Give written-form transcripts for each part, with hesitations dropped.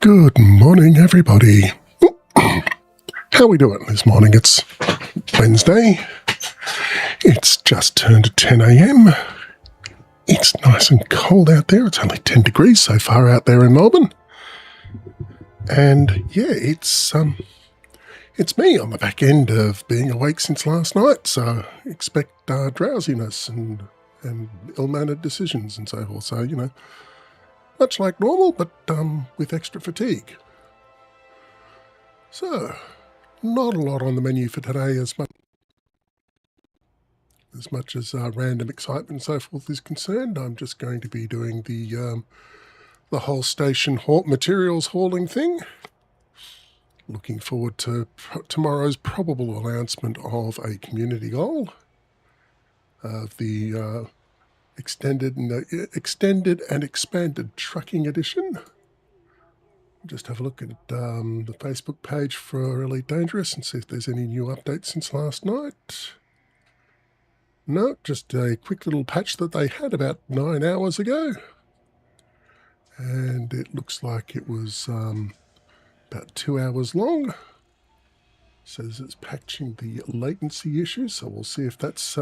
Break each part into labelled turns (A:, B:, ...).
A: Good morning, everybody. How are we doing this morning? It's Wednesday. It's just turned 10 a.m. It's nice and cold out there. It's only 10 degrees so far out there in Melbourne. And yeah, it's me on the back end of being awake since last night, so expect drowsiness and ill-mannered decisions and so forth. So, you know, much like normal, but with extra fatigue. So, not a lot on the menu for today as much as random excitement and so forth is concerned. I'm just going to be doing the whole station materials hauling thing. Looking forward to tomorrow's probable announcement of a community goal of the extended and expanded trucking edition. Just have a look at the Facebook page for Elite Dangerous and see if there's any new updates since last night. No, just a quick little patch that they had about 9 hours ago. And it looks like it was about 2 hours long. Says it's patching the latency issues, so we'll see if that's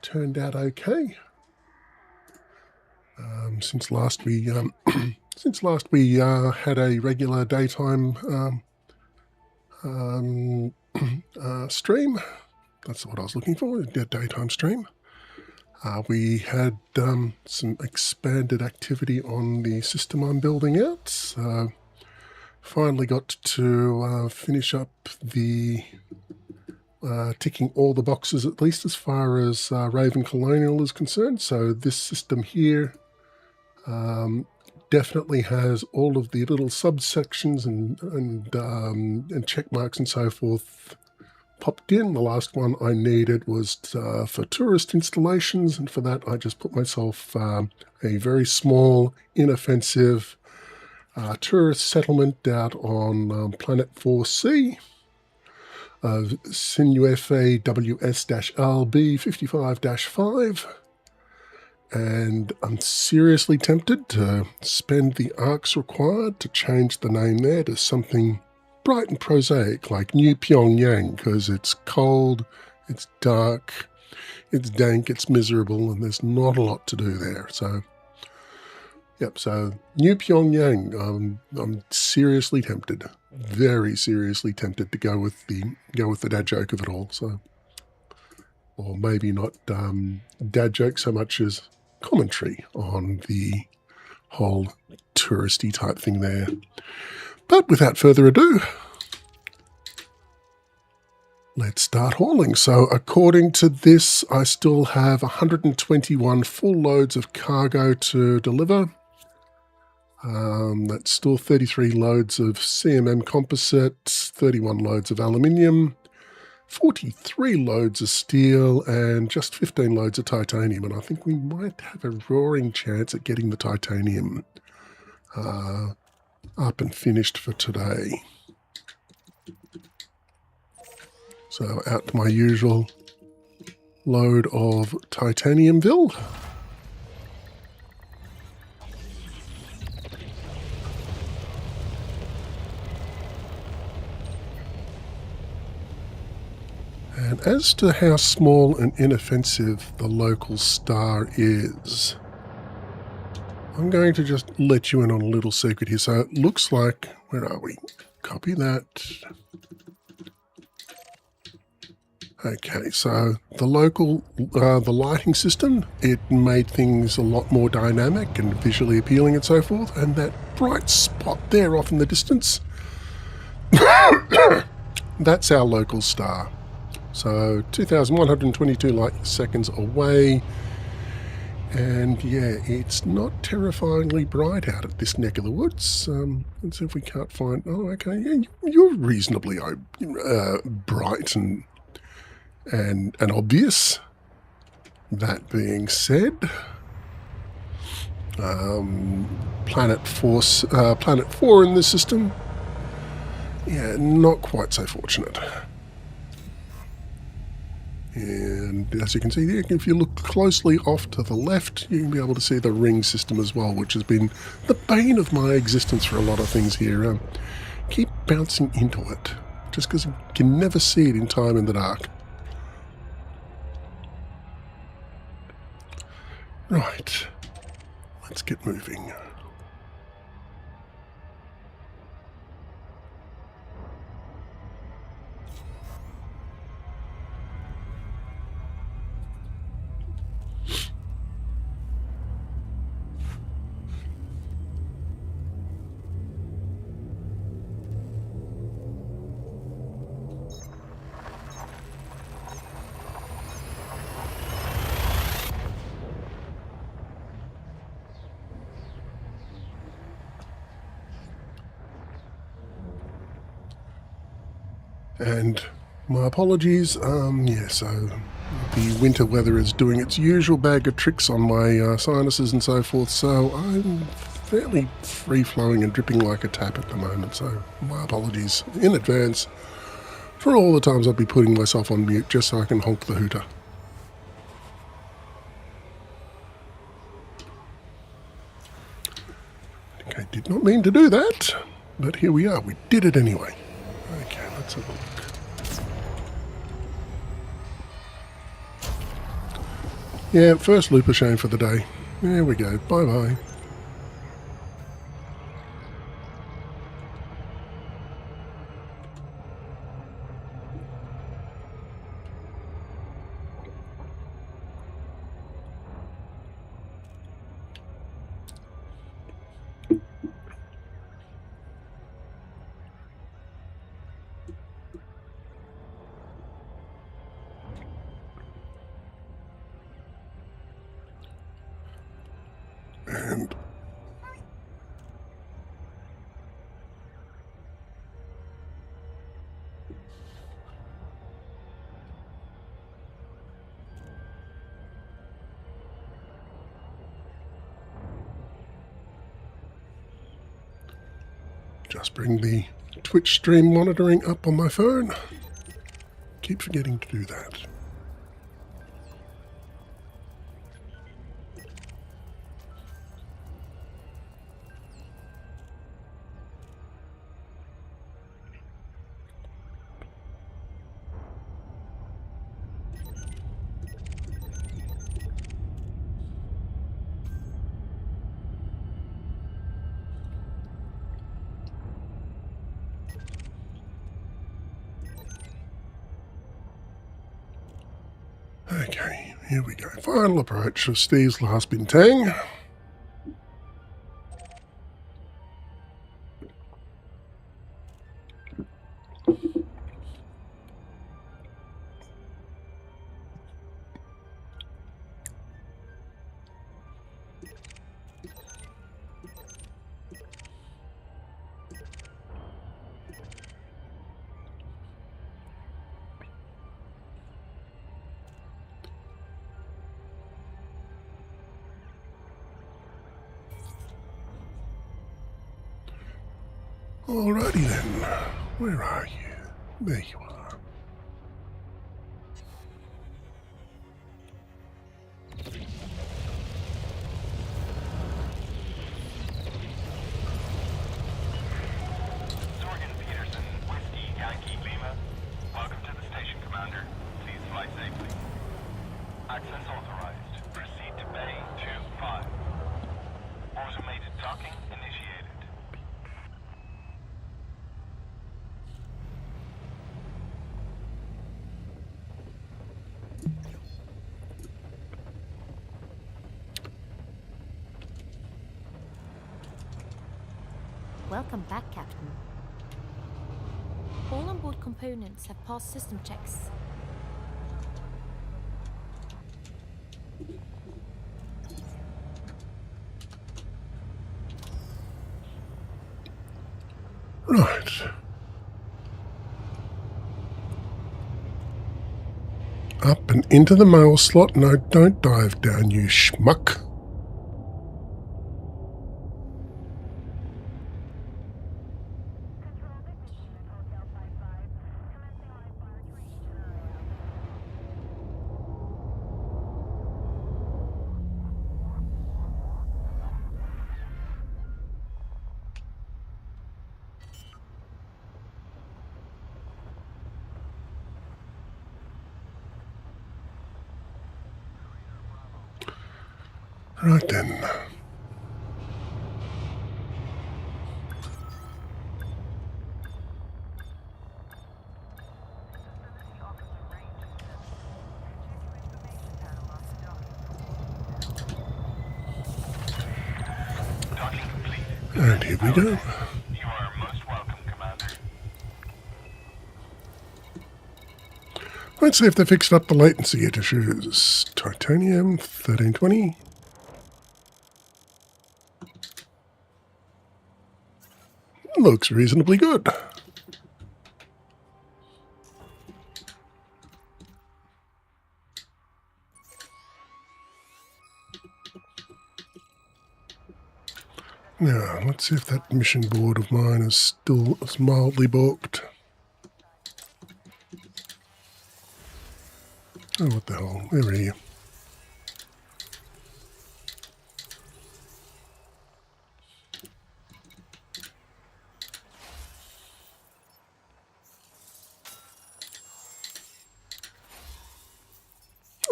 A: turned out okay. Since last we had a regular daytime stream. That's what I was looking for, a daytime stream. We had some expanded activity on the system I'm building out. So finally got to finish up the ticking all the boxes, at least as far as Raven Colonial is concerned. So this system here definitely has all of the little subsections and check marks and so forth popped in. The last one I needed was for tourist installations, and for that I just put myself a very small, inoffensive tourist settlement out on Planet 4C of Synuefe WS-L B55-5. And I'm seriously tempted to spend the arcs required to change the name there to something bright and prosaic like New Pyongyang, because it's cold, it's dark, it's dank, it's miserable, and there's not a lot to do there. So, yep, so New Pyongyang, I'm seriously tempted, very seriously tempted to go with the dad joke of it all. So, or maybe not dad joke so much as commentary on the whole touristy type thing there. But without further ado, let's start hauling. So according to this, I still have 121 full loads of cargo to deliver. That's still 33 loads of CMM composite, 31 loads of aluminium, 43 loads of steel, and just 15 loads of titanium. And I think we might have a roaring chance at getting the titanium up and finished for today. So out to my usual load of titaniumville. And as to how small and inoffensive the local star is, I'm going to just let you in on a little secret here. So it looks like, where are we? Copy that. Okay, so the local, the lighting system, it made things a lot more dynamic and visually appealing and so forth. And that bright spot there off in the distance, that's our local star. So 2,122 light seconds away. And yeah, it's not terrifyingly bright out at this neck of the woods. Let's see if we can't find... Oh, okay, yeah, you're reasonably bright and obvious. That being said, Planet 4 in this system, yeah, not quite so fortunate. And as you can see there, if you look closely off to the left, you can be able to see the ring system as well, which has been the bane of my existence for a lot of things here. Keep bouncing into it, just because you can never see it in time in the dark. Right, let's get moving. And my apologies, yeah, so the winter weather is doing its usual bag of tricks on my sinuses and so forth, so I'm fairly free-flowing and dripping like a tap at the moment, so my apologies in advance for all the times I'll be putting myself on mute just so I can honk the hooter. Okay, did not mean to do that, but here we are, we did it anyway. Okay, let's have a look. Yeah, first loop of shame for the day. There we go. Bye-bye. And just bring the Twitch stream monitoring up on my phone. Keep forgetting to do that. Okay, here we go. Final approach of Steve's last bintang. Alrighty then, where are you? There you are.
B: Access authorized. Proceed to Bay 2-5. Automated docking initiated.
C: Welcome back, Captain. All onboard components have passed system checks.
A: Right. Up and into the mail slot. No, don't dive down, you schmuck. Right then.
B: Docking complete.
A: And here we go.
B: You are most welcome, Commander.
A: Let's see if they fixed up the latency issues. Titanium 1320. Looks reasonably good. Now, let's see if that mission board of mine is still mildly booked. Oh, what the hell? Where are you?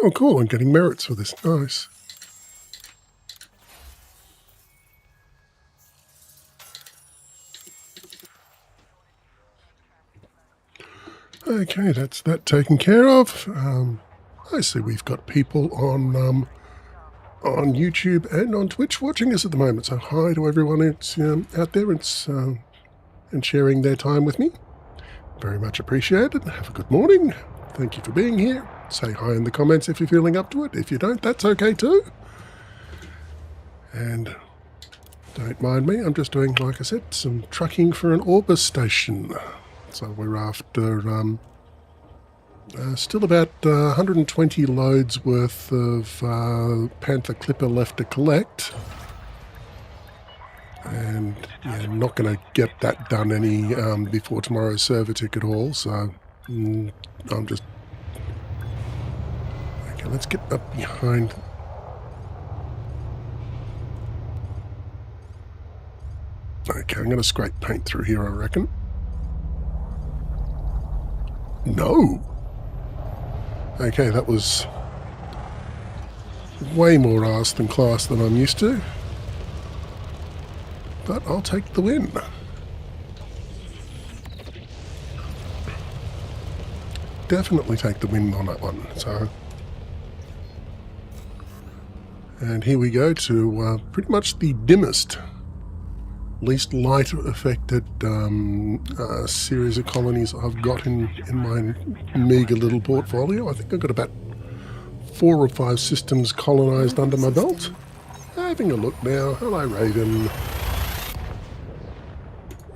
A: Oh, cool. I'm getting merits for this. Nice. Okay, that's that taken care of. I see we've got people on YouTube and on Twitch watching us at the moment. So hi to everyone that's out there and sharing their time with me. Very much appreciated. Have a good morning. Thank you for being here. Say hi in the comments if you're feeling up to it. If you don't, that's okay too. And don't mind me. I'm just doing, like I said, some trucking for an Orbis station. So we're after still about 120 loads worth of Panther Clipper left to collect. And yeah, I'm not going to get that done any before tomorrow's server ticket haul, so I'm just... Okay, let's get up behind... Okay, I'm going to scrape paint through here, I reckon. No! Okay, that was way more arse than class than I'm used to. But I'll take the win. Definitely take the win on that one. So, and here we go to pretty much the dimmest, least light affected series of colonies I've got in my meager little portfolio. I think I've got about 4 or 5 systems colonized under my belt. Having a look now. Hello, Raven.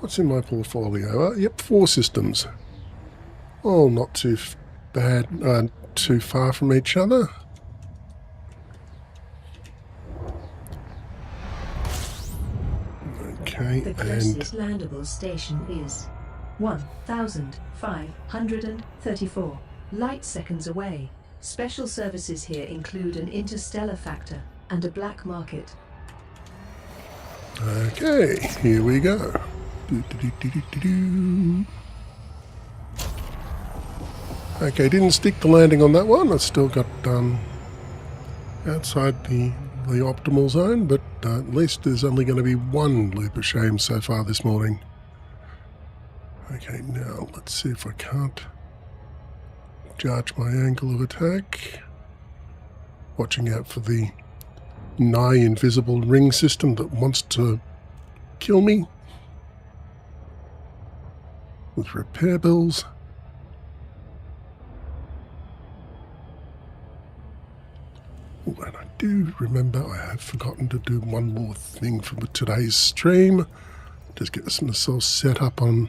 A: What's in my portfolio? Yep, 4 systems. Oh, not too bad, too far from each other. Okay,
D: the closest landable station is 1,534 light seconds away. Special services here include an interstellar factor and a black market.
A: Okay, here we go. Okay, didn't stick the landing on that one. I still got outside the optimal zone, but at least there's only going to be 1 loop of shame so far this morning. Okay, now let's see if I can't judge my angle of attack. Watching out for the nigh invisible ring system that wants to kill me with repair bills. Oh, and I do remember I have forgotten to do one more thing for today's stream. Just get myself set up on...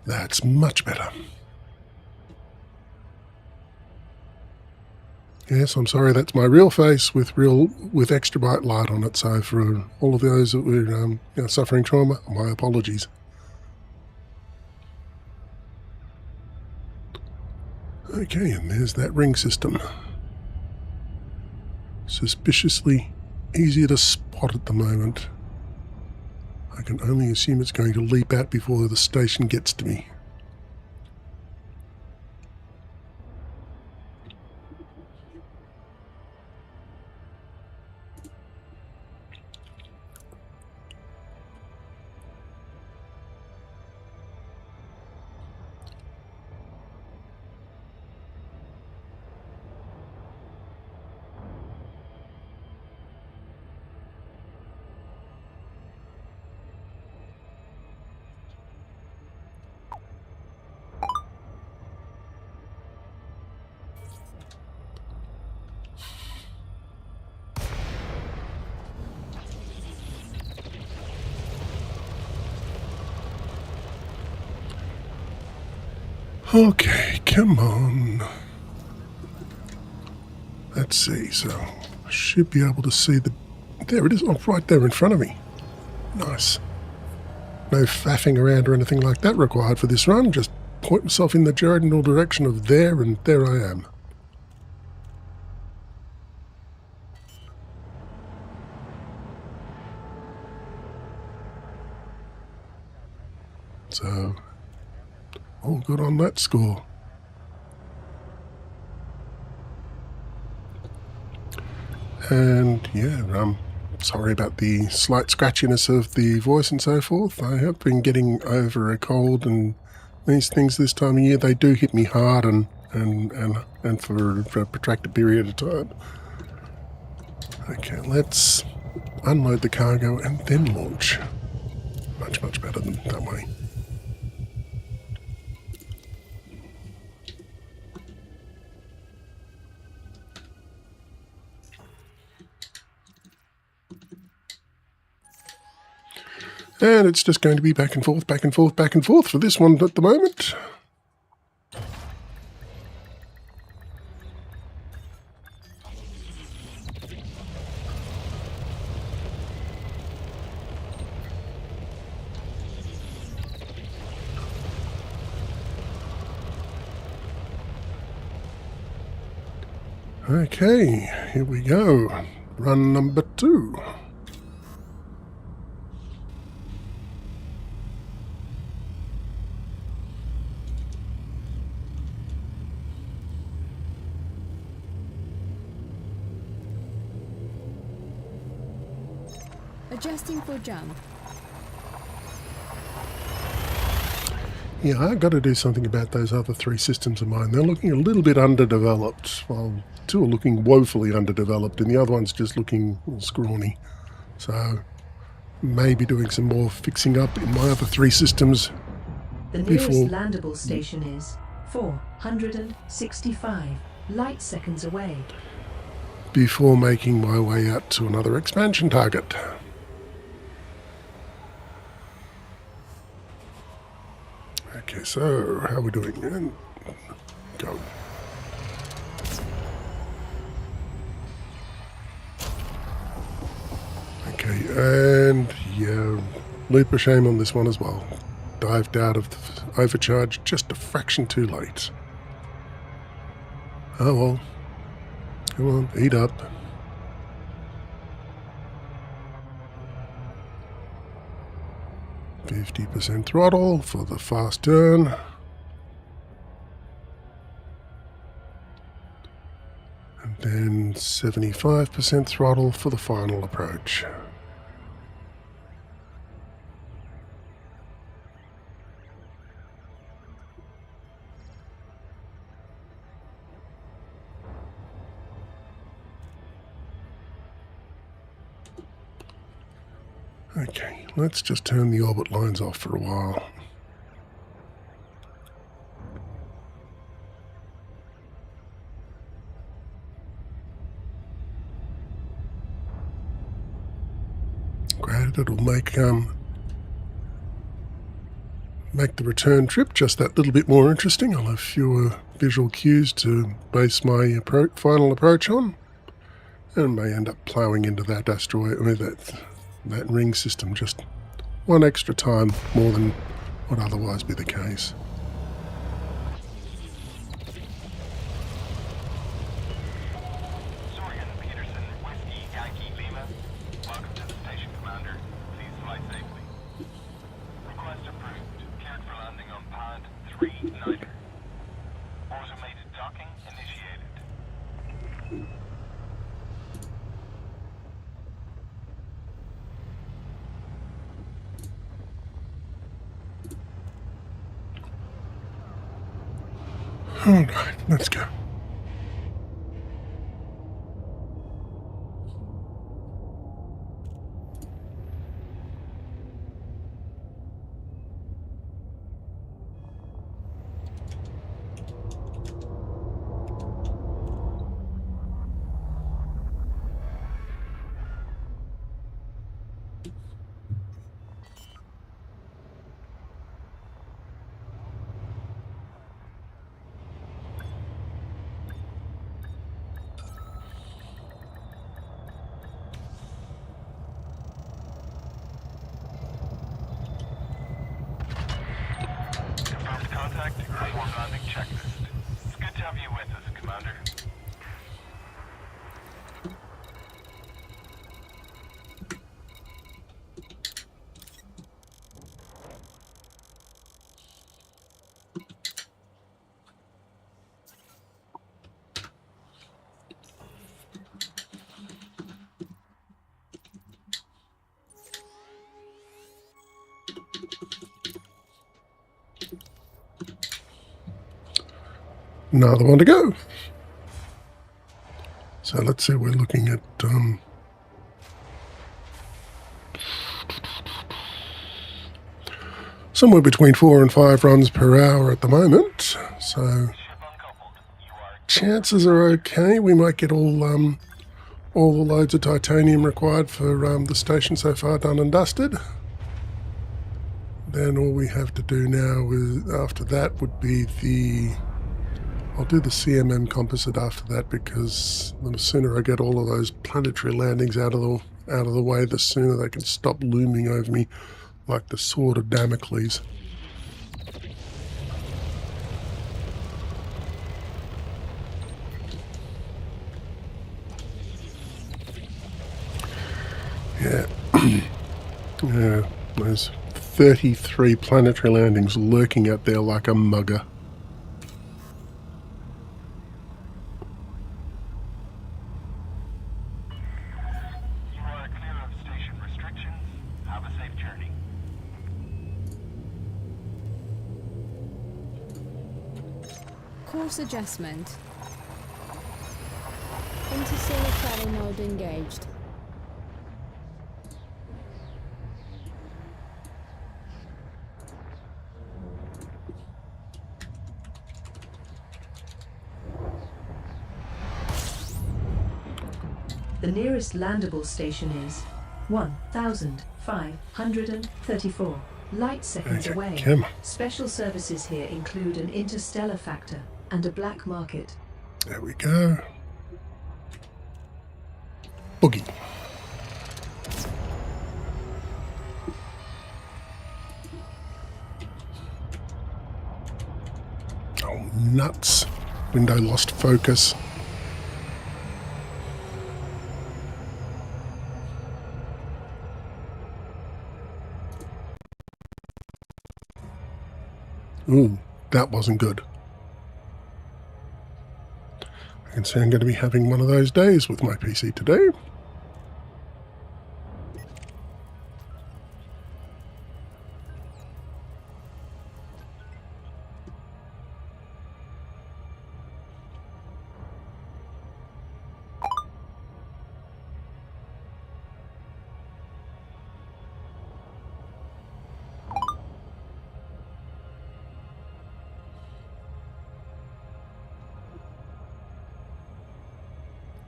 A: That's much better. Yes, I'm sorry, that's my real face with extra bright light on it. So for all of those that were suffering trauma, my apologies. Okay, and there's that ring system. Suspiciously easier to spot at the moment. I can only assume it's going to leap out before the station gets to me. Okay, come on. Let's see, so I should be able to see the... There it is, oh, right there in front of me. Nice. No faffing around or anything like that required for this run, just point myself in the general direction of there, and there I am. So, all good on that score. And yeah, sorry about the slight scratchiness of the voice and so forth. I have been getting over a cold, and these things this time of year, they do hit me hard and for a protracted period of time. Okay, let's unload the cargo and then launch. Much, much better than that way. And it's just going to be back and forth, back and forth, back and forth for this one at the moment. Okay, here we go. Run number 2.
E: Adjusting for jump.
A: Yeah, I've got to do something about those other 3 systems of mine. They're looking a little bit underdeveloped. Well, 2 are looking woefully underdeveloped, and the other one's just looking scrawny. So, maybe doing some more fixing up in my other 3 systems.
D: The nearest landable station is 465 light seconds away.
A: Before making my way out to another expansion target. Okay, so how are we doing? And go. Okay, and yeah, leap of shame on this one as well. Dived out of the overcharge just a fraction too late. Oh well. Come on, eat up. %, throttle for the fast turn. And then 75% throttle for the final approach. Okay, let's just turn the orbit lines off for a while. Granted, it'll make the return trip just that little bit more interesting. I'll have fewer visual cues to base my final approach on, and may end up ploughing into that asteroid, that ring system just one extra time more than would otherwise be the case.
B: Sorgan Peterson, Whiskey Yankee Lima. Welcome to the station, Commander. Please fly safely. Request approved. Cleared for landing on pad 39. Automated docking initiated.
A: Alright, let's go. Another one to go. So let's see, we're looking at somewhere between 4 and 5 runs per hour at the moment. So chances are okay. We might get all the loads of titanium required for the station so far done and dusted. Then all we have to do now is, after that, would be I'll do the CMM composite after that, because the sooner I get all of those planetary landings out of the way, the sooner they can stop looming over me like the sword of Damocles. Yeah. Yeah, there's 33 planetary landings lurking out there like a mugger.
B: You are clear of station restrictions. Have a safe journey.
E: Course adjustment. Interstellar travel mode engaged.
D: The nearest landable station is 1,534 light seconds
A: Okay,
D: away.
A: come on.
D: Special services here include an interstellar factor and a black market.
A: There we go. Boogie. Oh, nuts. Window lost focus. Ooh, that wasn't good. I can see I'm going to be having one of those days with my PC today.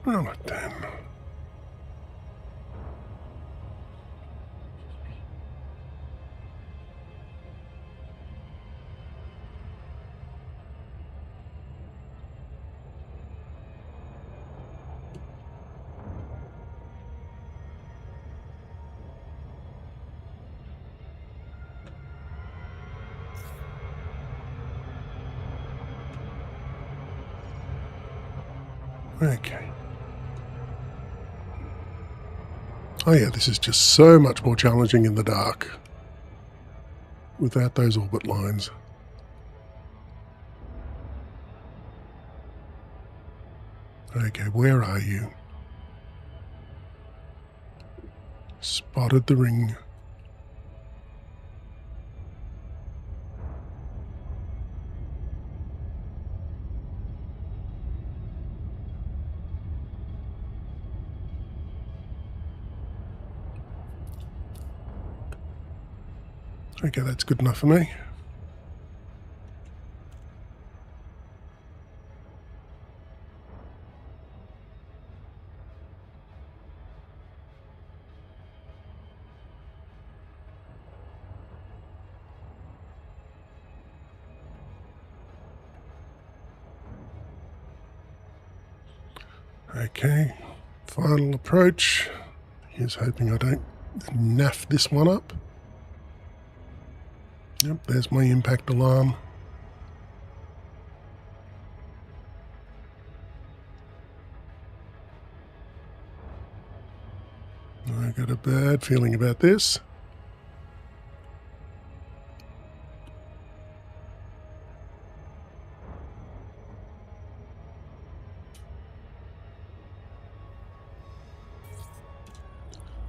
A: Oh, damn. Okay. Oh yeah, this is just so much more challenging in the dark without those orbit lines. Okay, where are you? Spotted the ring. Okay, that's good enough for me. Okay, final approach. Here's hoping I don't naff this one up. Yep, there's my impact alarm. I got a bad feeling about this.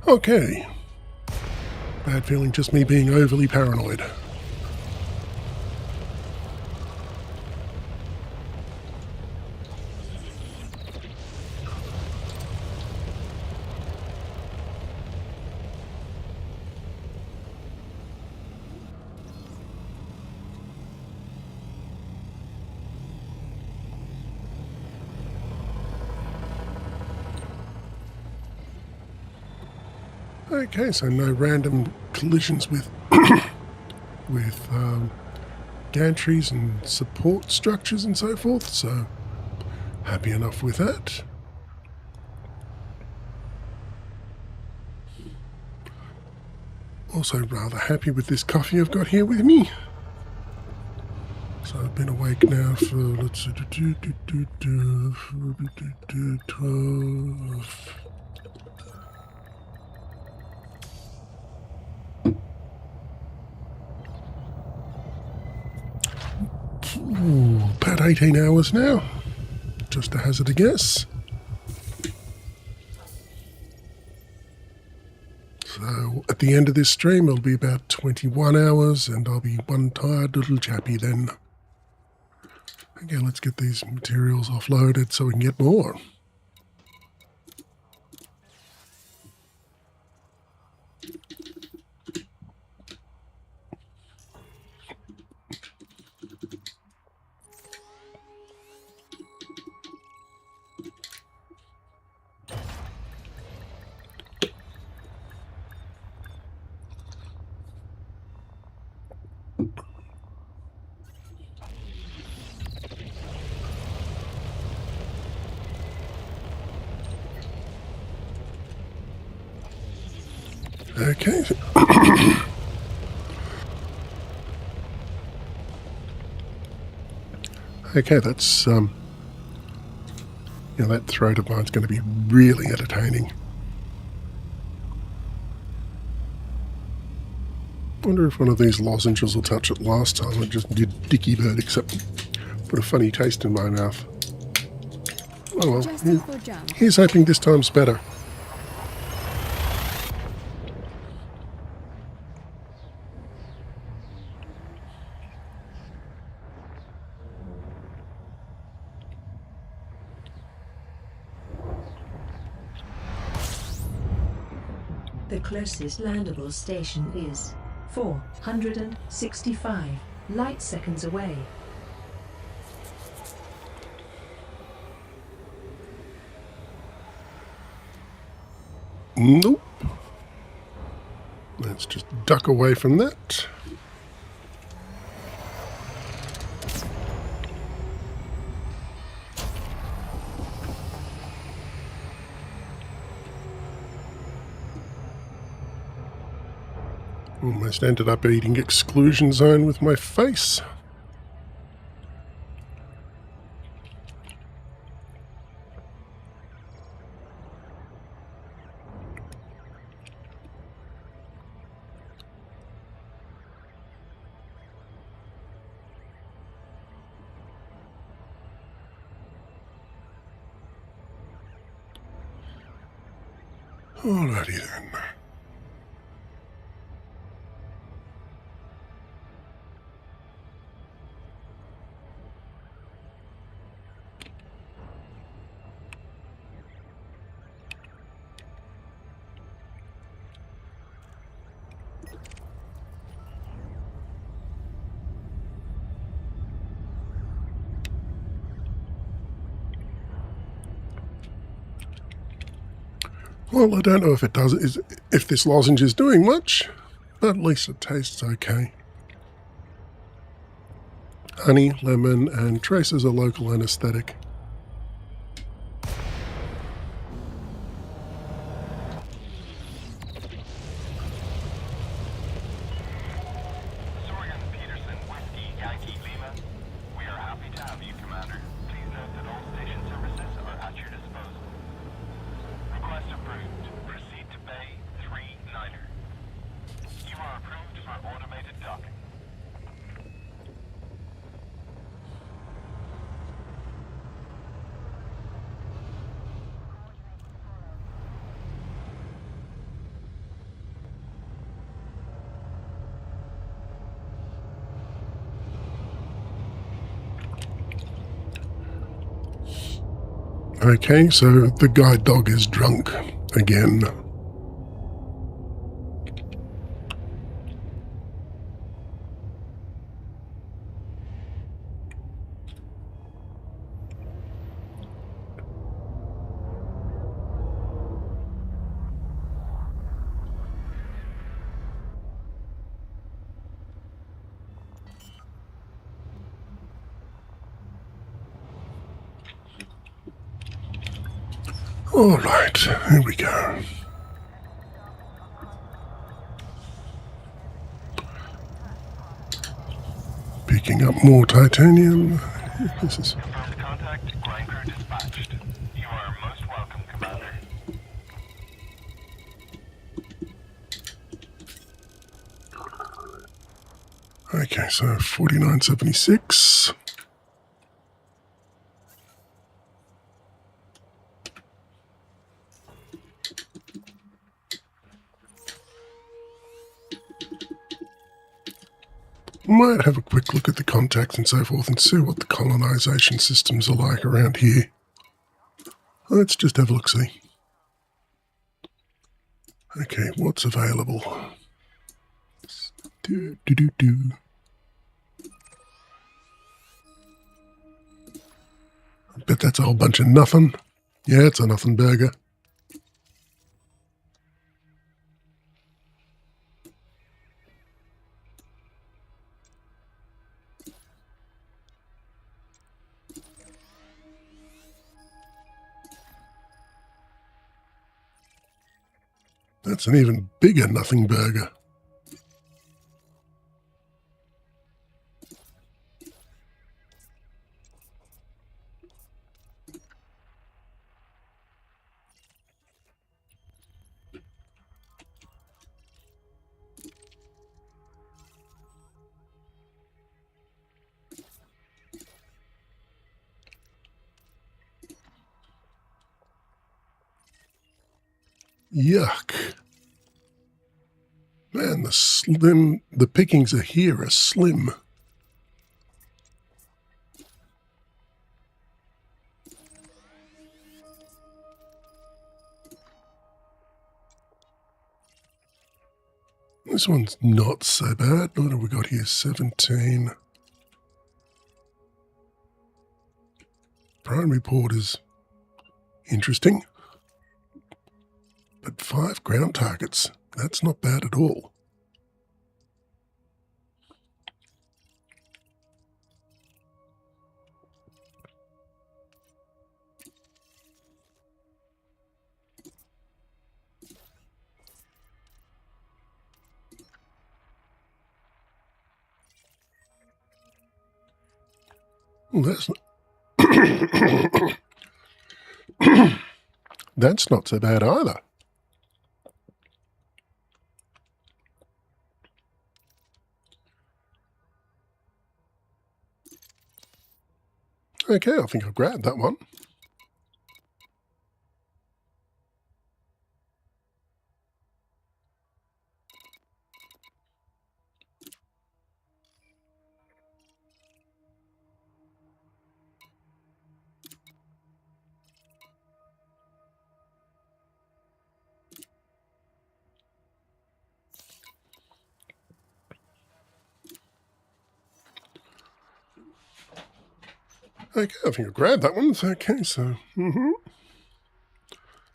A: Okay. Bad feeling, just me being overly paranoid. Okay, so no random collisions with with gantries and support structures and so forth, so happy enough with that. Also rather happy with this coffee I've got here with me. So I've been awake now for, let's see, 12. About 18 hours now, just to hazard a guess. So at the end of this stream, it'll be about 21 hours, and I'll be one tired little chappy then. Okay, let's get these materials offloaded so we can get more. Okay. Okay, that's that throat of mine's going to be really entertaining. Wonder if one of these lozenges will touch it. Last time I just did dicky bird, except put a funny taste in my mouth. Oh well,
E: Just for jam.
A: here's hoping this time's better.
D: The closest landable station is 465 light seconds away.
A: Nope. Let's just duck away from that. Almost ended up eating exclusion zone with my face. Alrighty then. Well, I don't know if it does, if this lozenge is doing much, but at least it tastes okay. Honey, lemon, and traces of local anesthetic.
B: Sorgan Peterson, Whiskey, Yankee, Lima. We are happy to have you, Commander. Please note that all station services are at your disposal. Request approved. Proceed to Bay 39er. You are approved for automated docking.
A: Okay, so the guide dog is drunk again. Alright, here we go. Picking up more titanium. This is...
B: Confirmed contact. Grind crew dispatched. You are most welcome, Commander.
A: Okay, so 4976. Might have a quick look at the contacts and so forth and see what the colonization systems are like around here. Let's just have a look-see. Okay, what's available? Do. I bet that's a whole bunch of nothing. Yeah, it's a nothing burger. That's an even bigger nothing burger. Yuck. Man, the pickings are here are slim. This one's not so bad. What have we got here? 17. Primary port is interesting. But 5 ground targets. That's not bad at all. Well, that's not so bad either. Okay, I think I'll grab that one. Okay, I think I'll grab that one. Okay, so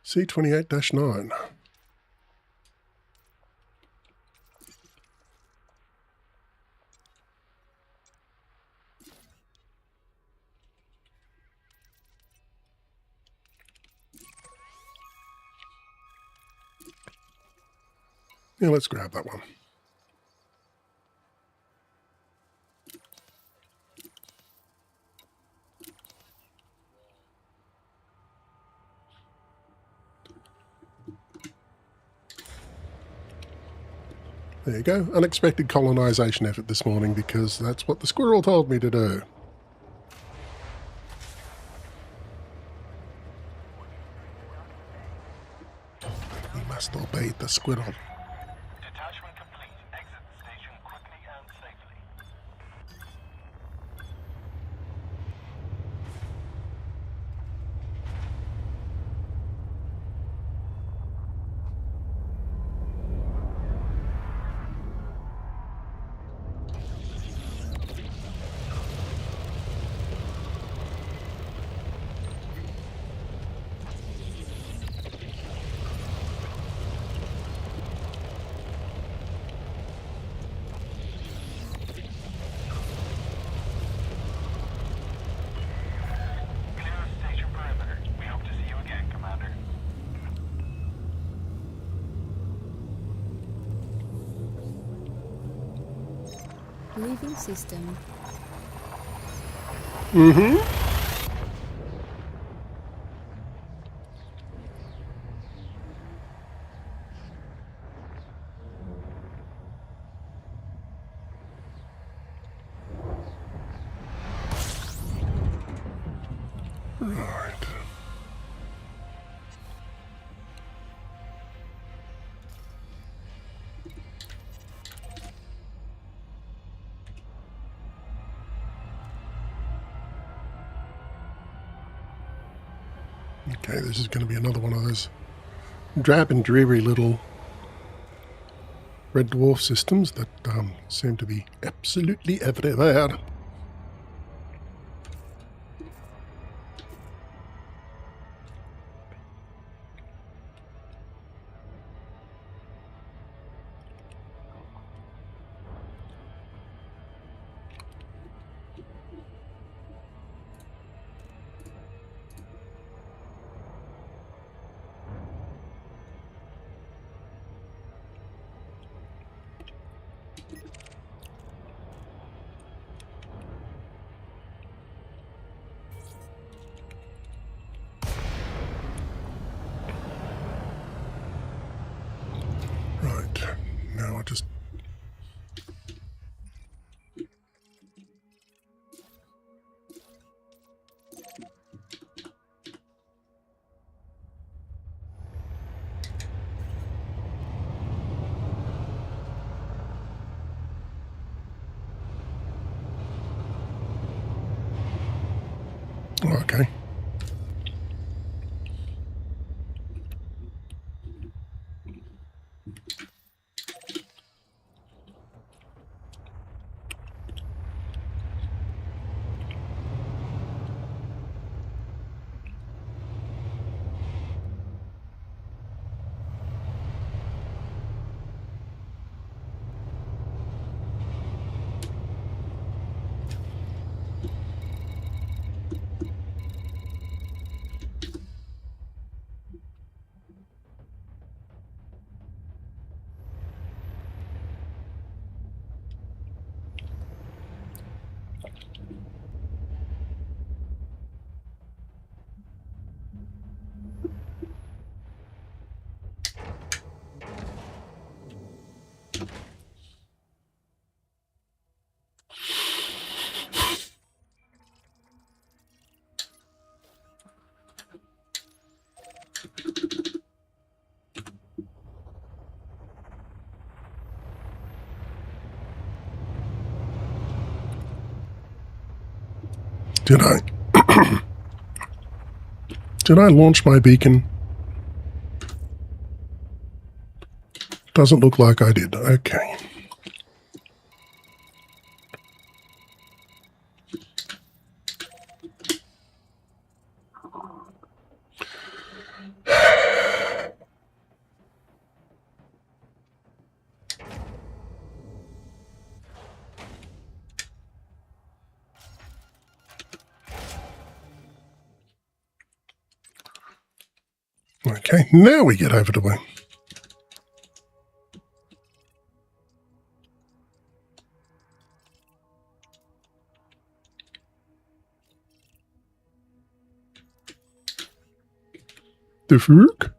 A: C28-9. Yeah, let's grab that one. There you go. Unexpected colonization effort this morning because that's what the squirrel told me to do. We must obey the squirrel.
B: Detachment complete. Exit the station quickly and safely.
E: Leaving system.
A: Mm-hmm. Right. Okay, this is going to be another one of those drab and dreary little red dwarf systems that seem to be absolutely everywhere. Right, now I just... Okay. Did I... Did I launch my beacon? Doesn't look like I did. Okay. Okay, now we get over to where. The fuck?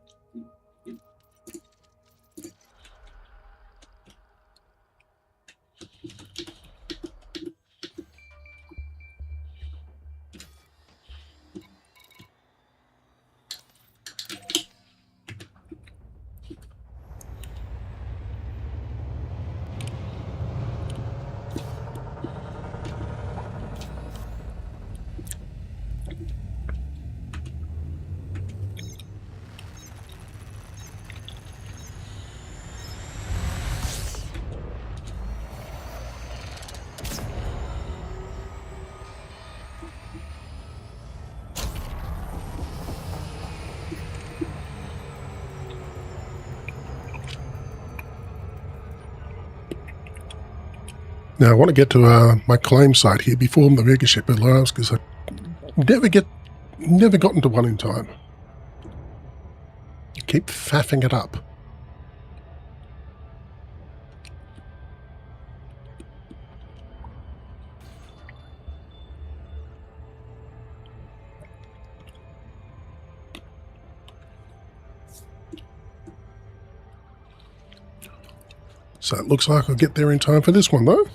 A: Now I want to get to my claim site here before the megaship arrives because I never got into one in time. I keep faffing it up. So it looks like I'll get there in time for this one, though.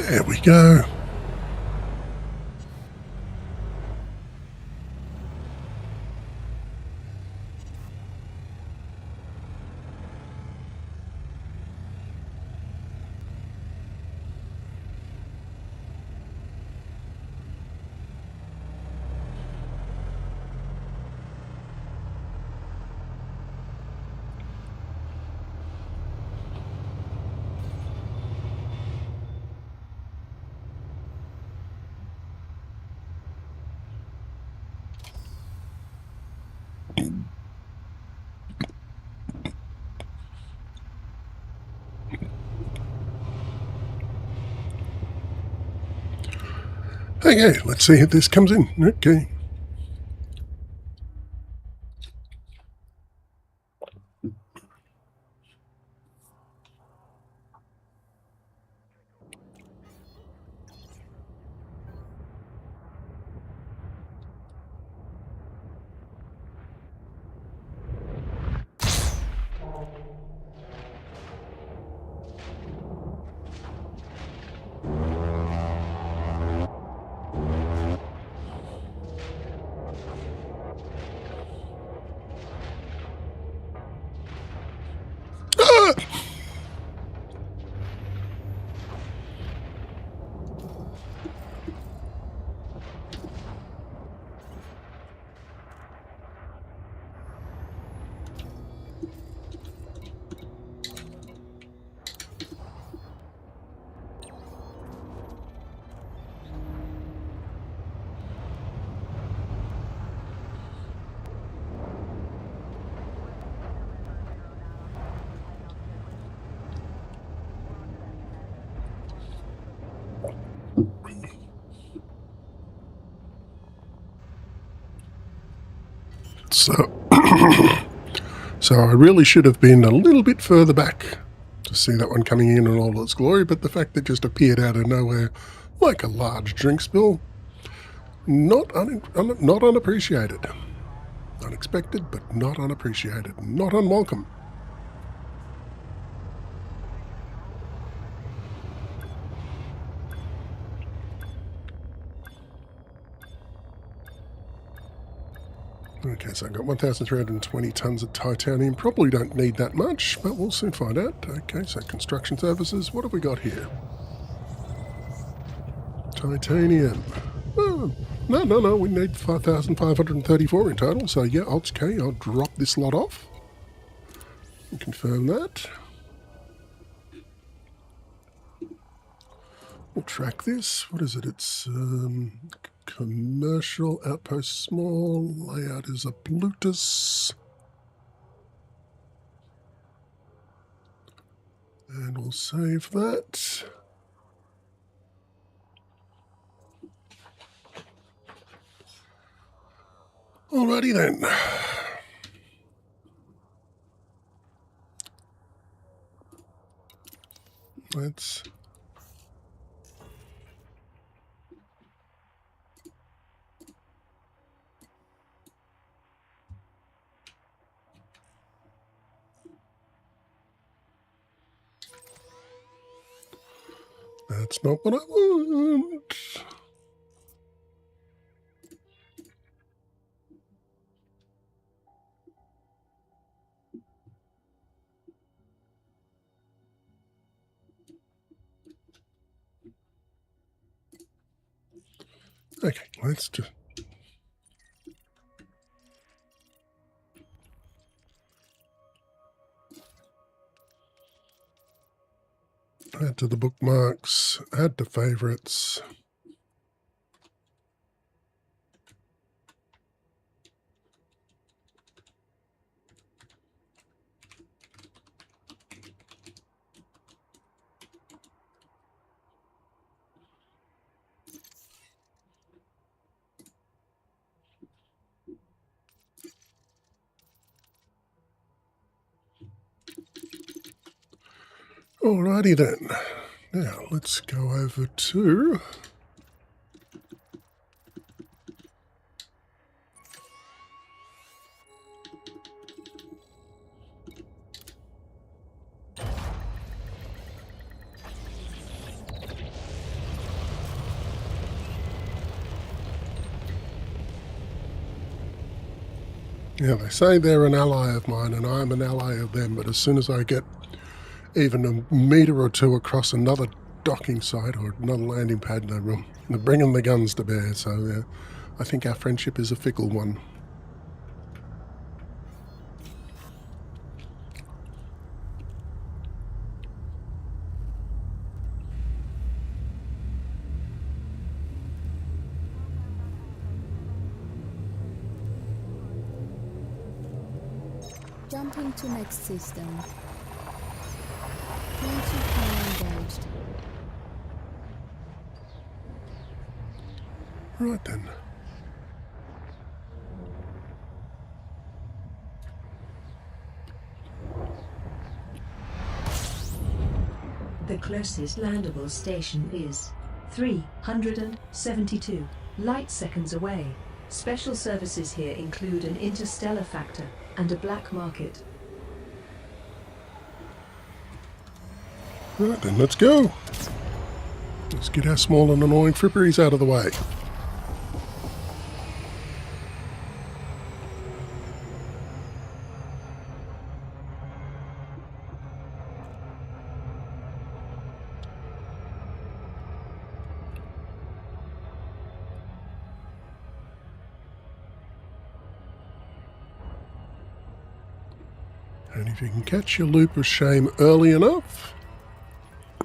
A: There we go. Okay, let's see if this comes in. Okay. Ah! So I really should have been a little bit further back to see that one coming in all its glory, but the fact that it just appeared out of nowhere like a large drink spill, not unappreciated. Unexpected, but not unappreciated. Not unwelcome. Okay, so I've got 1,320 tonnes of titanium. Probably don't need that much, but we'll soon find out. Okay, so construction services. What have we got here? Titanium. Oh, no. We need 5,534 in total. So yeah, okay, I'll drop this lot off and confirm that. We'll track this. What is it? It's commercial outpost small. Layout is a Bluetooth. And we'll save that. Alrighty then. Let's That's not what I want. Okay, let's just... Add to the bookmarks, add to favorites. Alrighty then. Now let's go over to yeah, they say they're an ally of mine and I'm an ally of them, but as soon as I get even a metre or two across another docking site or another landing pad, they're bringing the guns to bear. So I think our friendship is a fickle one.
E: Jumping to next system. Friendship plan engaged.
A: Right then.
D: The closest landable station is 372 light seconds away. Special services here include an interstellar factor and a black market.
A: Right then, let's go. Let's get our small and annoying fripperies out of the way. And if you can catch your loop of shame early enough,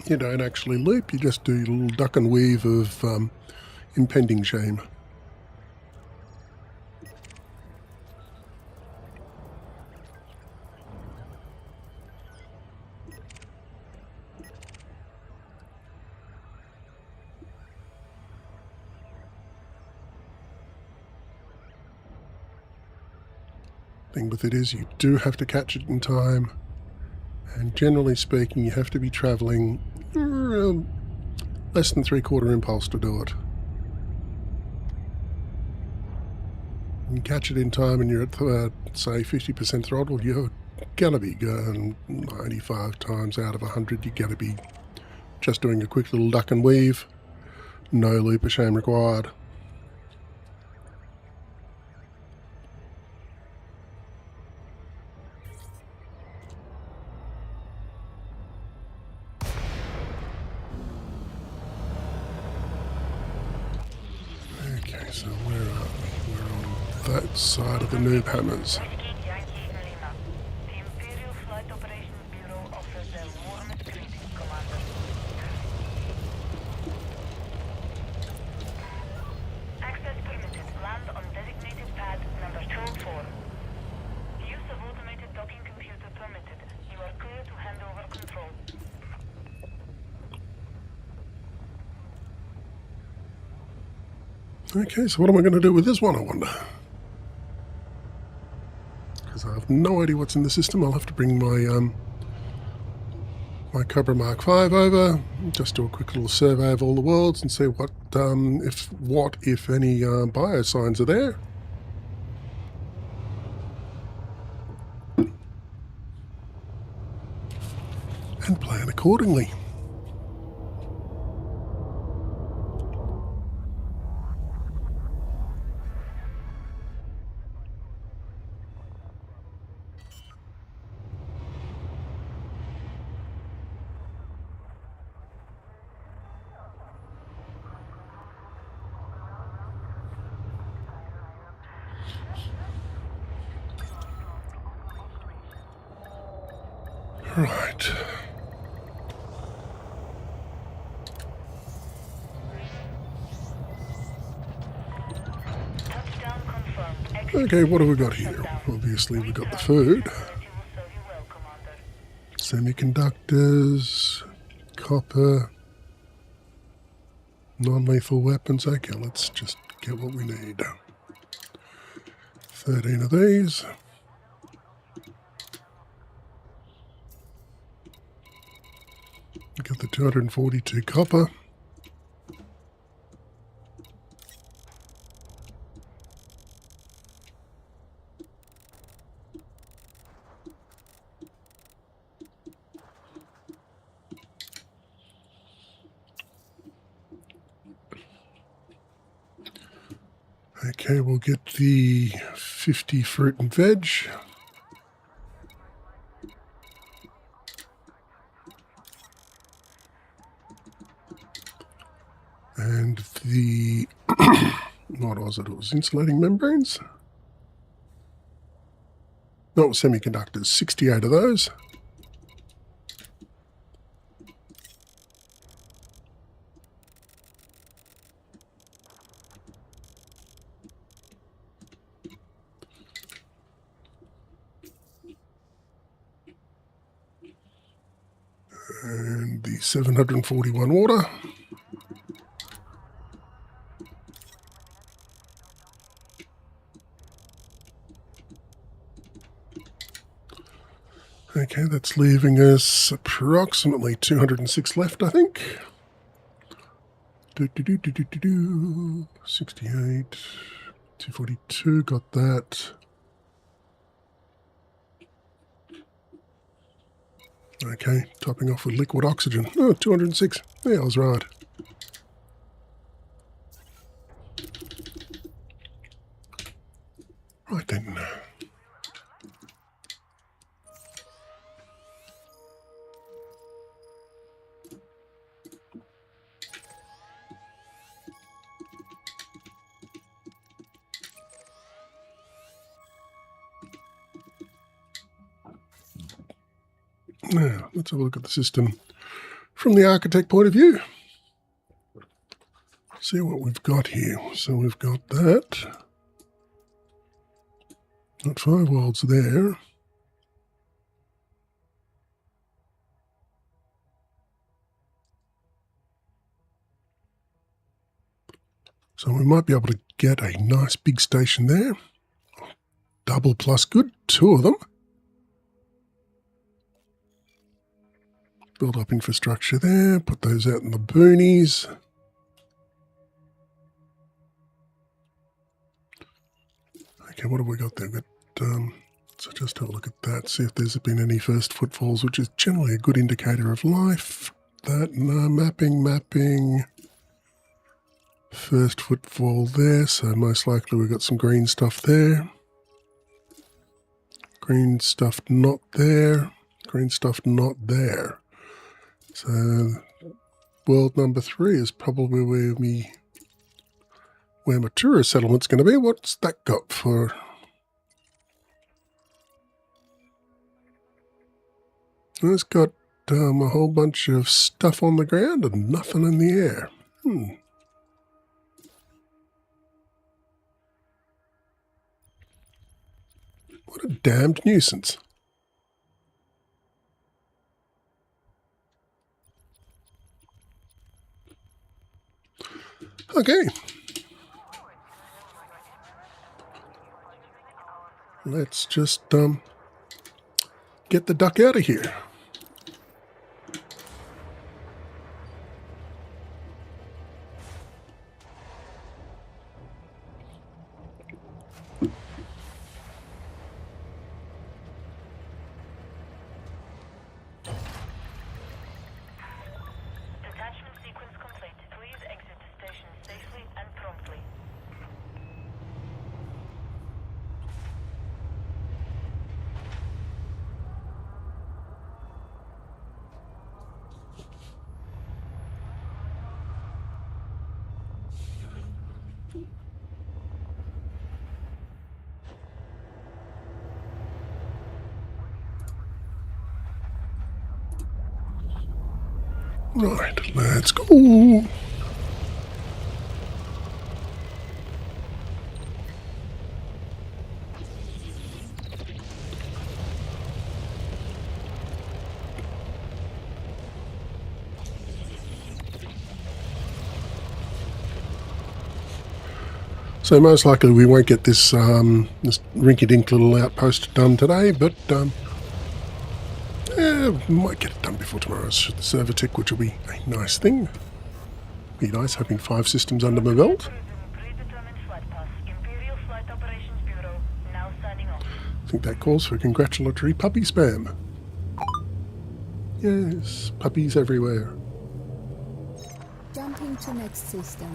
A: you don't actually loop, you just do a little duck and weave of impending shame. Thing with it is you do have to catch it in time, and generally speaking you have to be travelling less than 3/4 impulse to do it. You can catch it in time and you're at say 50% throttle, you're gonna be going 95 times out of 100. You're gonna be just doing a quick little duck and weave, no loop of shame required. So where are we? We're on that side of the noob hammers.
F: The Imperial Flight Operations Bureau offers their warmest greetings, Commander. Access permitted. Land on designated pad number 204. Use of automated docking computer permitted. You are clear to hand over control.
A: Okay, so what am I going to do with this one, I wonder? Because I have no idea what's in the system. I'll have to bring my my Cobra Mark V over, just do a quick little survey of all the worlds and see what if any biosigns are there. And plan accordingly. Right.
F: confirmed. Exit
A: Okay, what have we got here? Obviously, we've got the food.
F: facility will serve you well, Commander.
A: Semiconductors, copper, non-lethal weapons. Okay, let's just get what we need. 13 of these. Got the 242 copper. Okay, we'll get the 50 fruit and veg. And the, what was it? It was insulating membranes? No, it was semiconductors. 68 of those. And the 741 water. Okay, that's leaving us approximately 206 left, I think. 68, 242, got that. Okay, topping off with liquid oxygen. Oh, 206. Yeah, I was right. Right then. Now, let's have a look at the system from the architect point of view. See what we've got here. So we've got that. Got 5 worlds there. So we might be able to get a nice big station there. Double plus good, 2 of them. Build up infrastructure there, put those out in the boonies. Okay, what have we got there? We've got, so just have a look at that, see if there's been any first footfalls, which is generally a good indicator of life. That, no, mapping. First footfall there, so most likely we've got some green stuff there. Green stuff not there. Green stuff not there. So world number 3 is probably where my tourist settlement's going to be. What's that got for? It's got a whole bunch of stuff on the ground and nothing in the air. What a damned nuisance. Okay. Let's just get the duck out of here.
F: Detachment sequence complete. Please exit the station safely and promptly.
A: Right, let's go. So most likely we won't get this this rinky-dink little outpost done today, but we might get it done before tomorrow's server tick, which will be a nice thing. Be nice having 5 systems under my belt.
F: Predetermined flight path. Imperial Flight Operations Bureau. Now signing off.
A: I think that calls for congratulatory puppy spam. Yes, puppies everywhere.
E: Jumping to next system.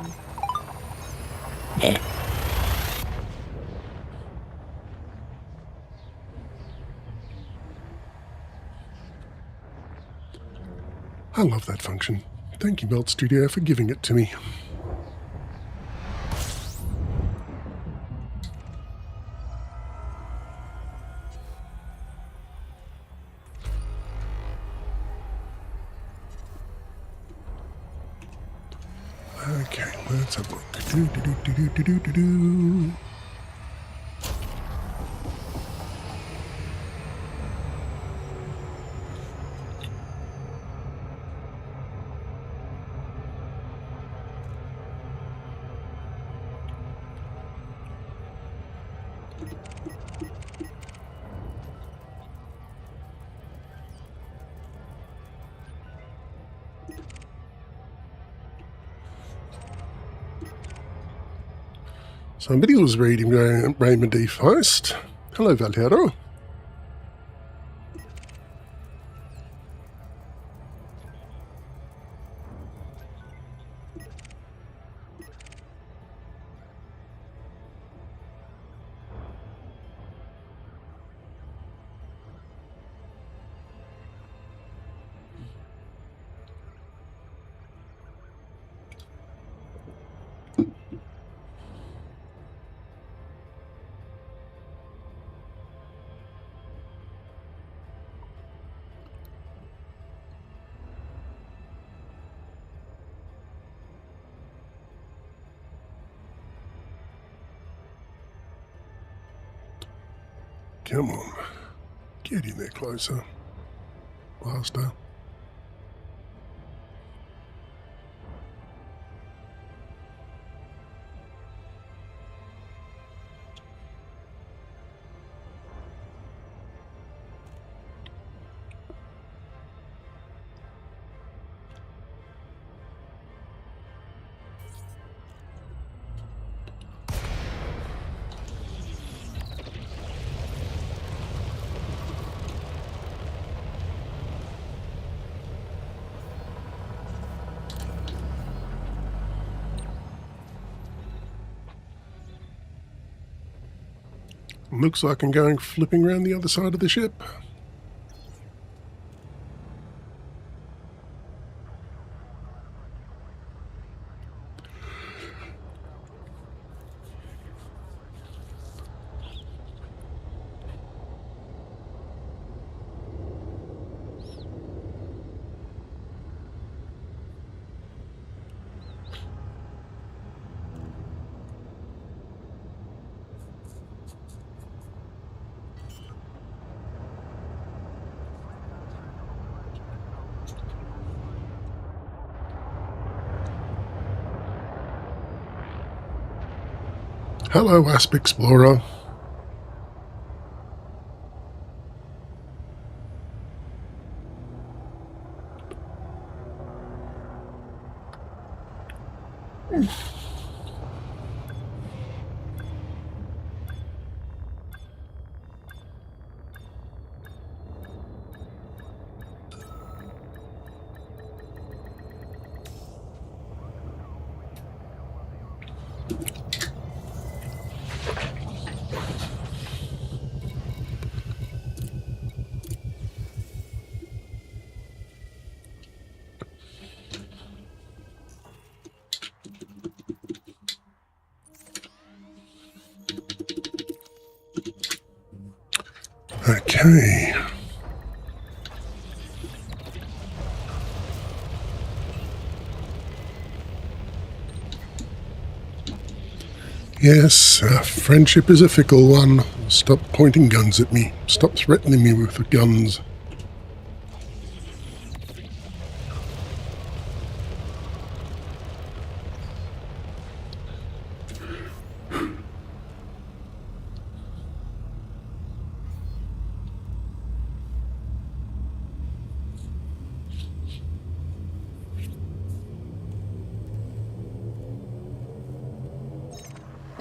A: I love that function. Thank you, Melt Studio, for giving it to me. Okay, let's have a look. Do. Somebody was reading Raymond E. Feist. Hello, Valero. Come on. Get in there closer. Blaster. Looks like I'm going flipping around the other side of the ship. Hello, Wasp Explorer. Okay. Yes, friendship is a fickle one. Stop pointing guns at me. Stop threatening me with guns.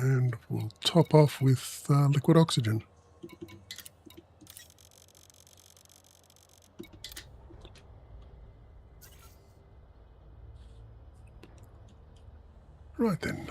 A: And we'll top off with liquid oxygen. Right then.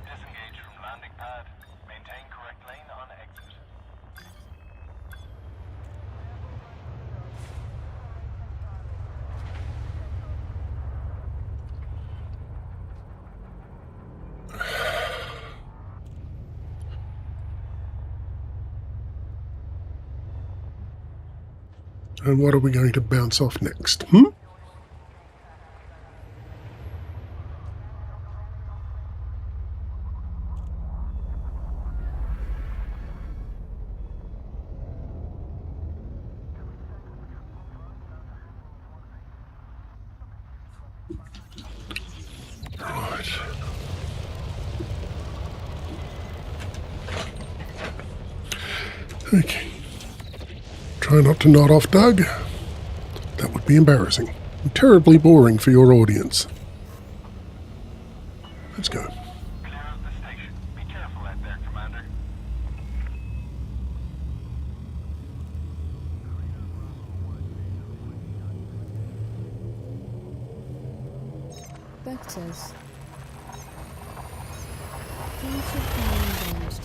B: Disengage from landing pad. Maintain correct lane on exit.
A: And what are we going to bounce off next? Right. Okay. Try not to nod off, Doug. That would be embarrassing and terribly boring for your audience. Let's go.
B: Clear of the station. Be careful out there, Commander.
E: Vectors. Things should be engaged.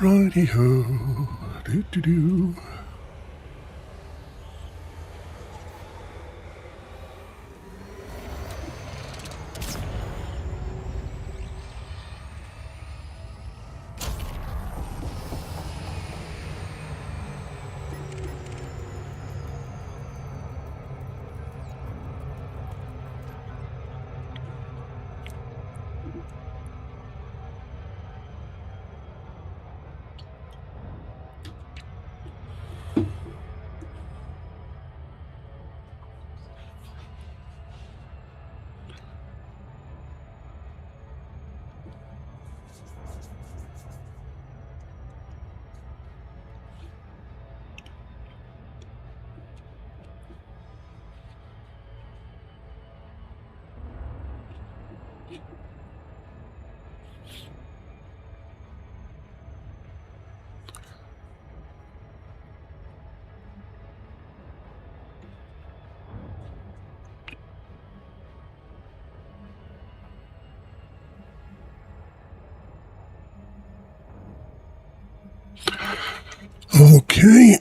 A: Righty-ho. Do-do-do. Okay.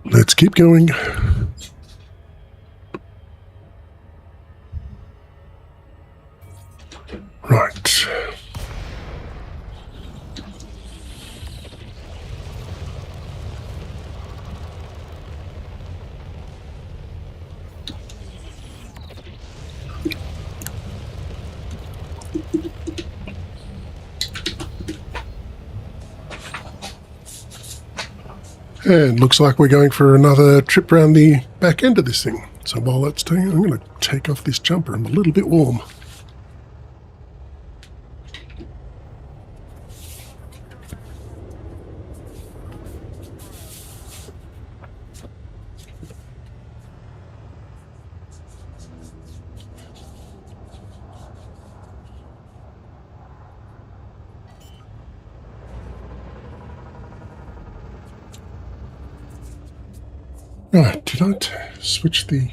A: Let's keep going. Right. And looks like we're going for another trip around the back end of this thing. So while that's doing, I'm going to take off this jumper. I'm a little bit warm. Right, did I switch the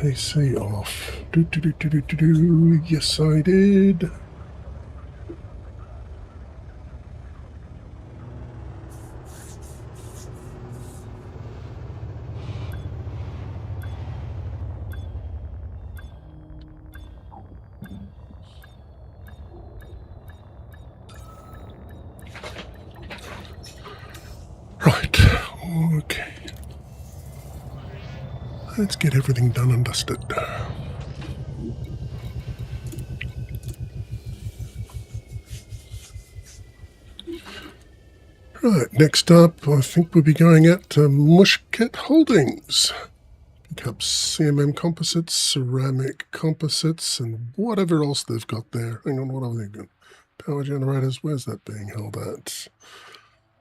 A: AC off? Yes, I did. Right, okay. Let's get everything done and dusted. Right, next up, I think we'll be going out to Mushket Holdings. Pick up CMM composites, ceramic composites, and whatever else they've got there. Hang on, what are they doing? Power generators, where's that being held at?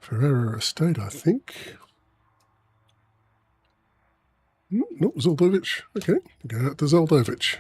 A: Ferrera Estate, I think. No, Zoldovich. Okay, go out to Zoldovich.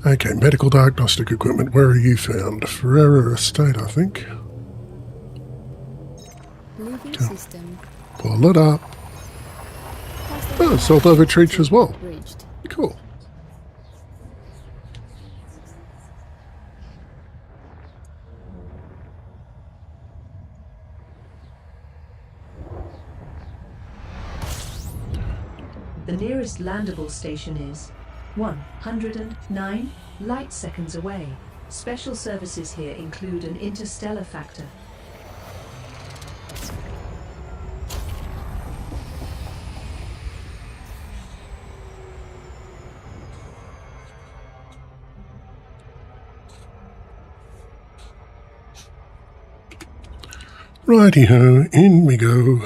A: Okay, medical diagnostic equipment. Where are you found? Ferrera Estate, I think.
E: Leaving system.
A: Pull it up. Oh, Zoldovich Reach as well.
E: Reached.
A: Cool.
D: The nearest landable station is 109 light seconds away. Special services here include an interstellar factor.
A: Righty-ho, in we go.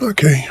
A: Okay.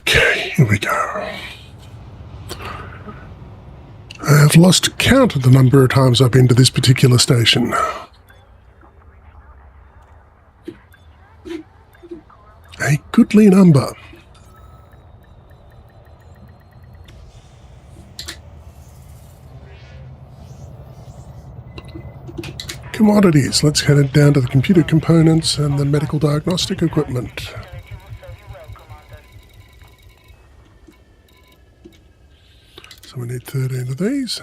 A: Okay, here we go. have lost count of the number of times I've been to this particular station. A goodly number. Commodities. Let's head it down to the computer components and the medical diagnostic equipment. So we need 13 of these.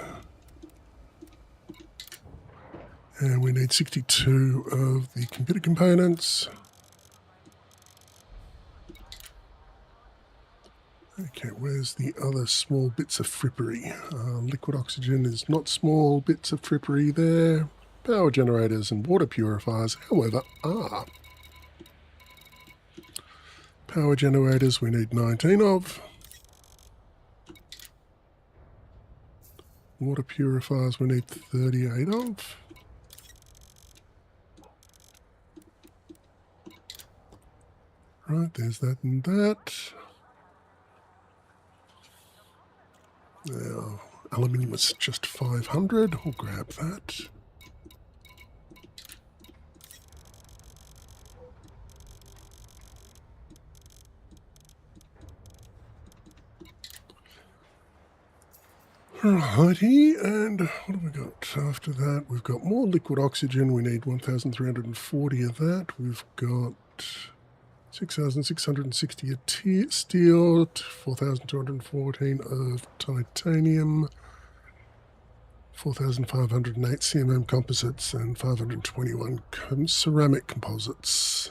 A: And we need 62 of the computer components. Okay, where's the other small bits of frippery? Liquid oxygen is not small bits of frippery there. Power generators and water purifiers, however, are. Power generators we need 19 of. Water purifiers we need 38 of. Right, there's that and that. Now, aluminium is just 500. We'll grab that. Alrighty, and what have we got after that? We've got more liquid oxygen. We need 1,340 of that. We've got 6,660 of steel, 4,214 of titanium, 4,508 CMM composites, and 521 ceramic composites.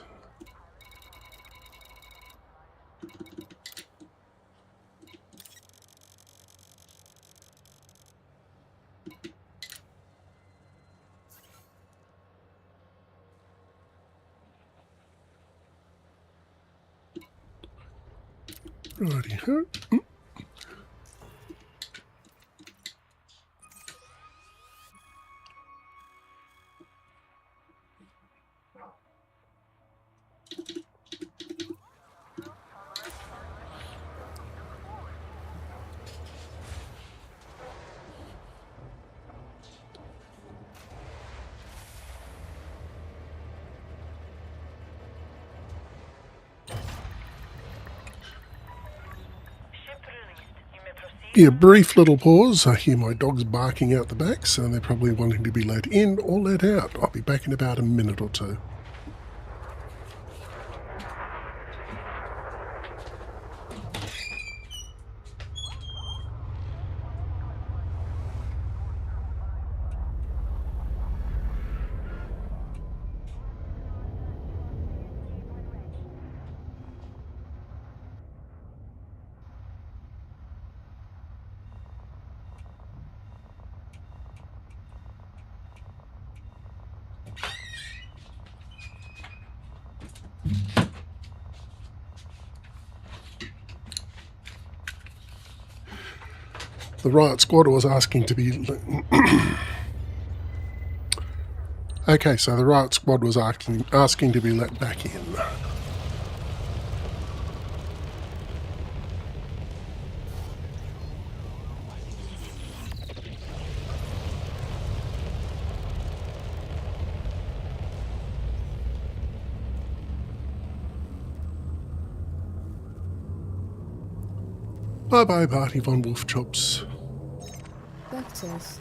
A: Righty-ho. Yeah, brief little pause. I hear my dogs barking out the back, so they're probably wanting to be let in or let out. I'll be back in about a minute or two. The riot squad was asking to be... Okay, so the riot squad was asking to be let back in. Bye-bye, Party von Wolfchops.
E: Vectors.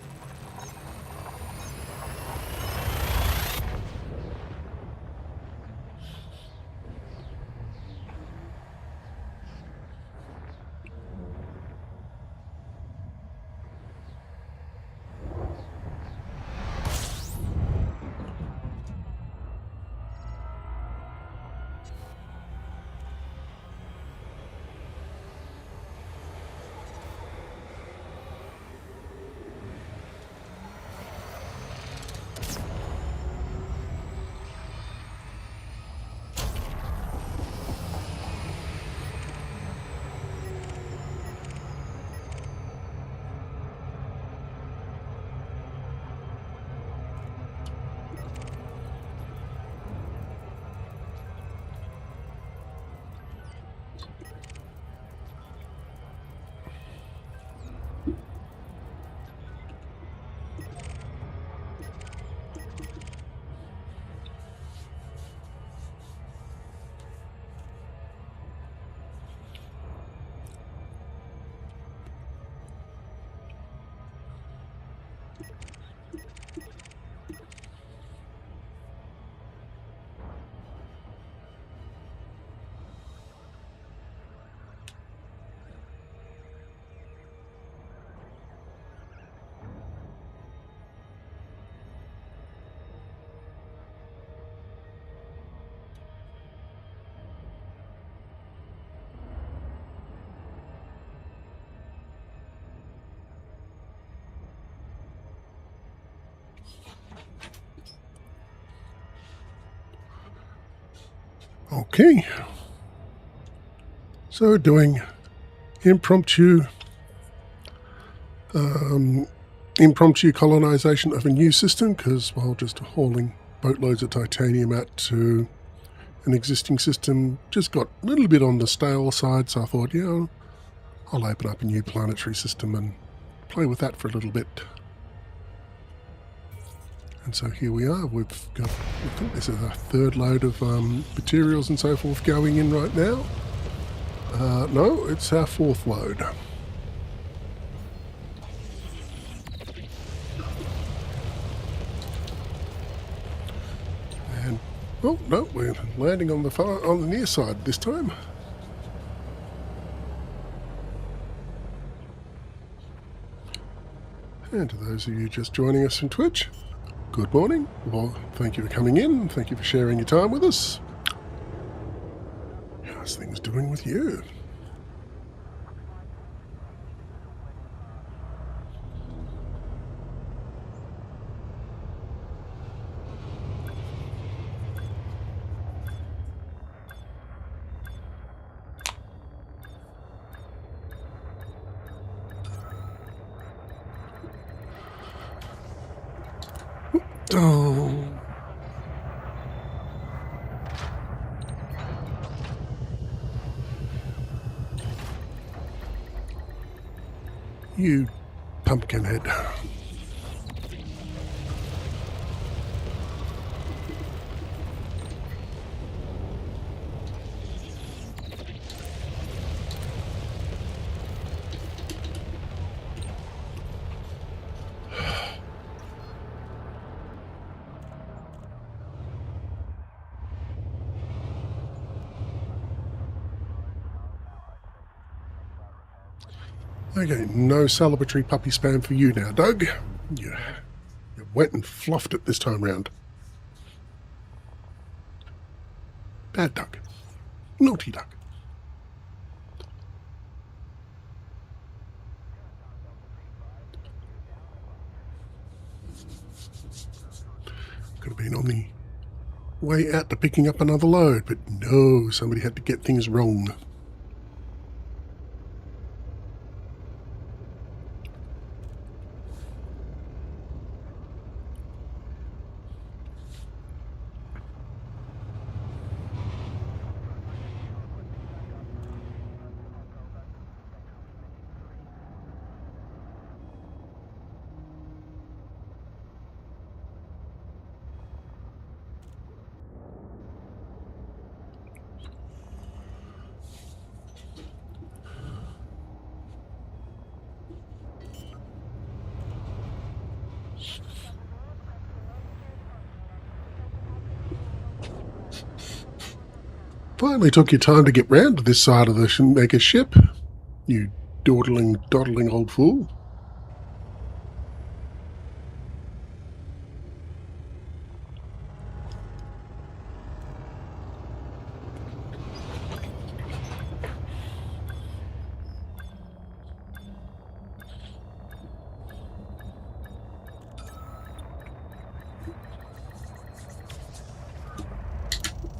A: Okay. So doing impromptu colonization of a new system, because while just hauling boatloads of titanium out to an existing system just got a little bit on the stale side, so I thought, yeah, I'll open up a new planetary system and play with that for a little bit. And so here we are. We've got, I think this is a third load of materials and so forth going in right now. No, it's our fourth load. And oh no, we're landing on the near side this time. And to those of you just joining us from Twitch, good morning. Well, thank you for coming in. Thank you for sharing your time with us. How's things doing with you? Oh. You pumpkinhead. Okay, no celebratory puppy spam for you now, Doug. You went and fluffed it this time round. Bad Doug. Naughty Doug. Could have been on the way out to picking up another load, but no, somebody had to get things wrong. Finally took your time to get round to this side of the mega ship, you dawdling old fool.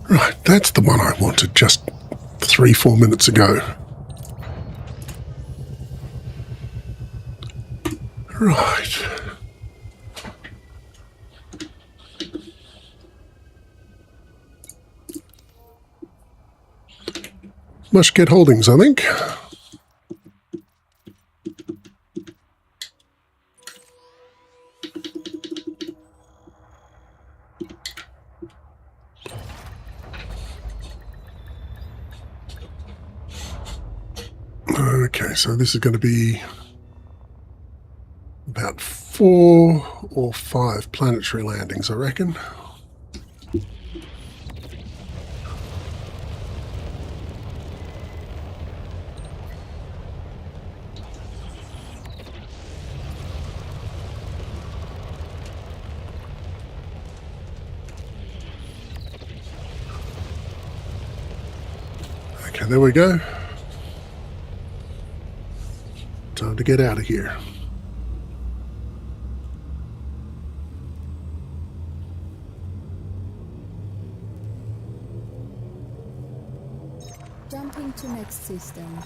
A: Right, that's the one I wanted just 3-4 minutes ago. Right. Mushket Holdings, I think. Okay, so this is going to be about 4 4 or 5 planetary landings, I reckon. Okay, there we go. Time to get out of here.
E: Jumping to next system.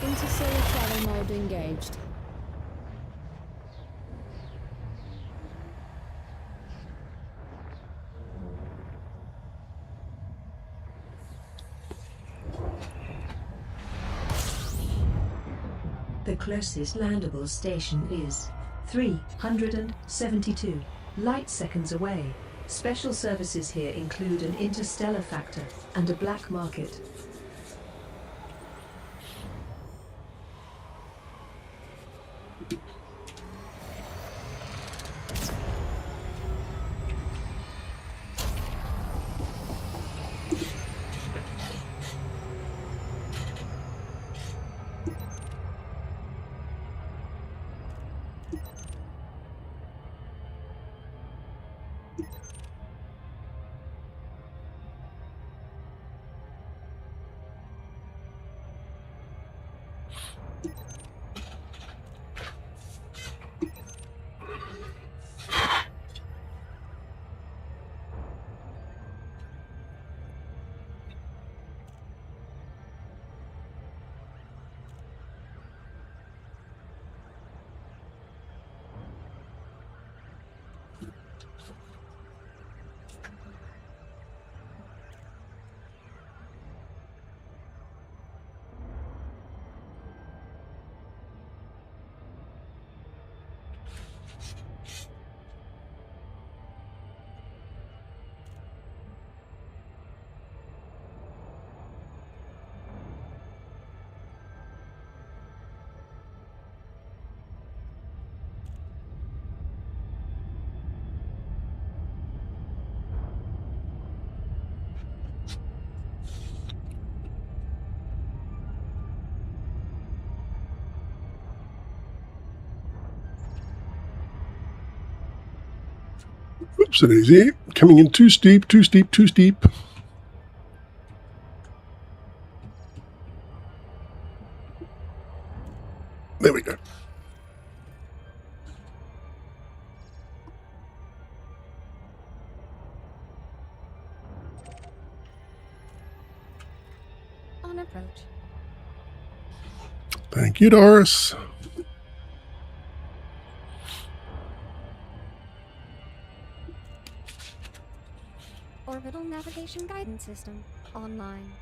E: Interstellar travel mode engaged.
D: The closest landable station is 372 light seconds away. Special services here include an interstellar factor and a black market.
A: Oops, it is coming in too steep, too steep, too steep. There we go.
C: On approach.
A: Thank you, Doris.
C: Orbital navigation guidance system online.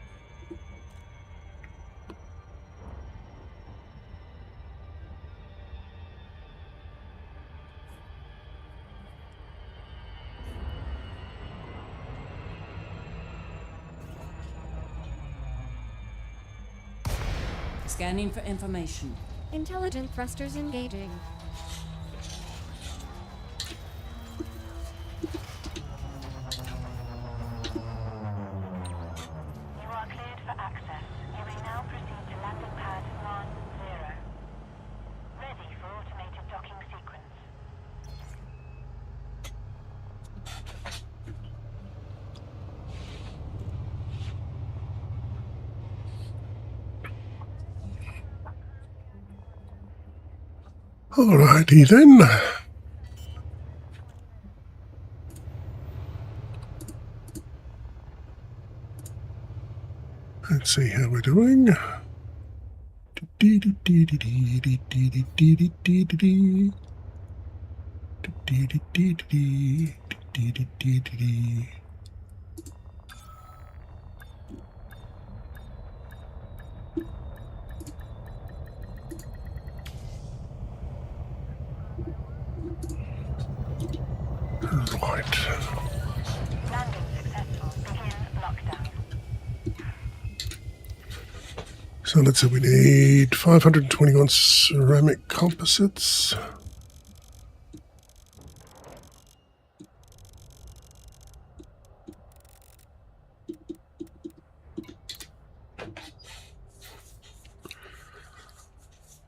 G: Scanning for information.
C: Intelligent thrusters engaging.
F: You are cleared for access. You may now proceed to landing pad 10. Ready for automated docking sequence.
A: Alrighty then. Let's see how we're doing. Right. So let's say we need 521 ceramic composites.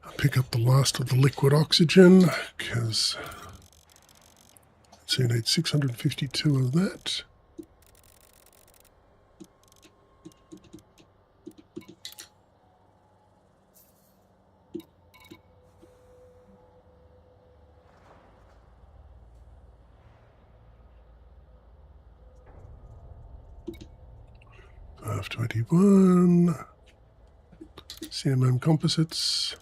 A: I'll pick up the last of the liquid oxygen because you need 652 of that. F21 CMM composites.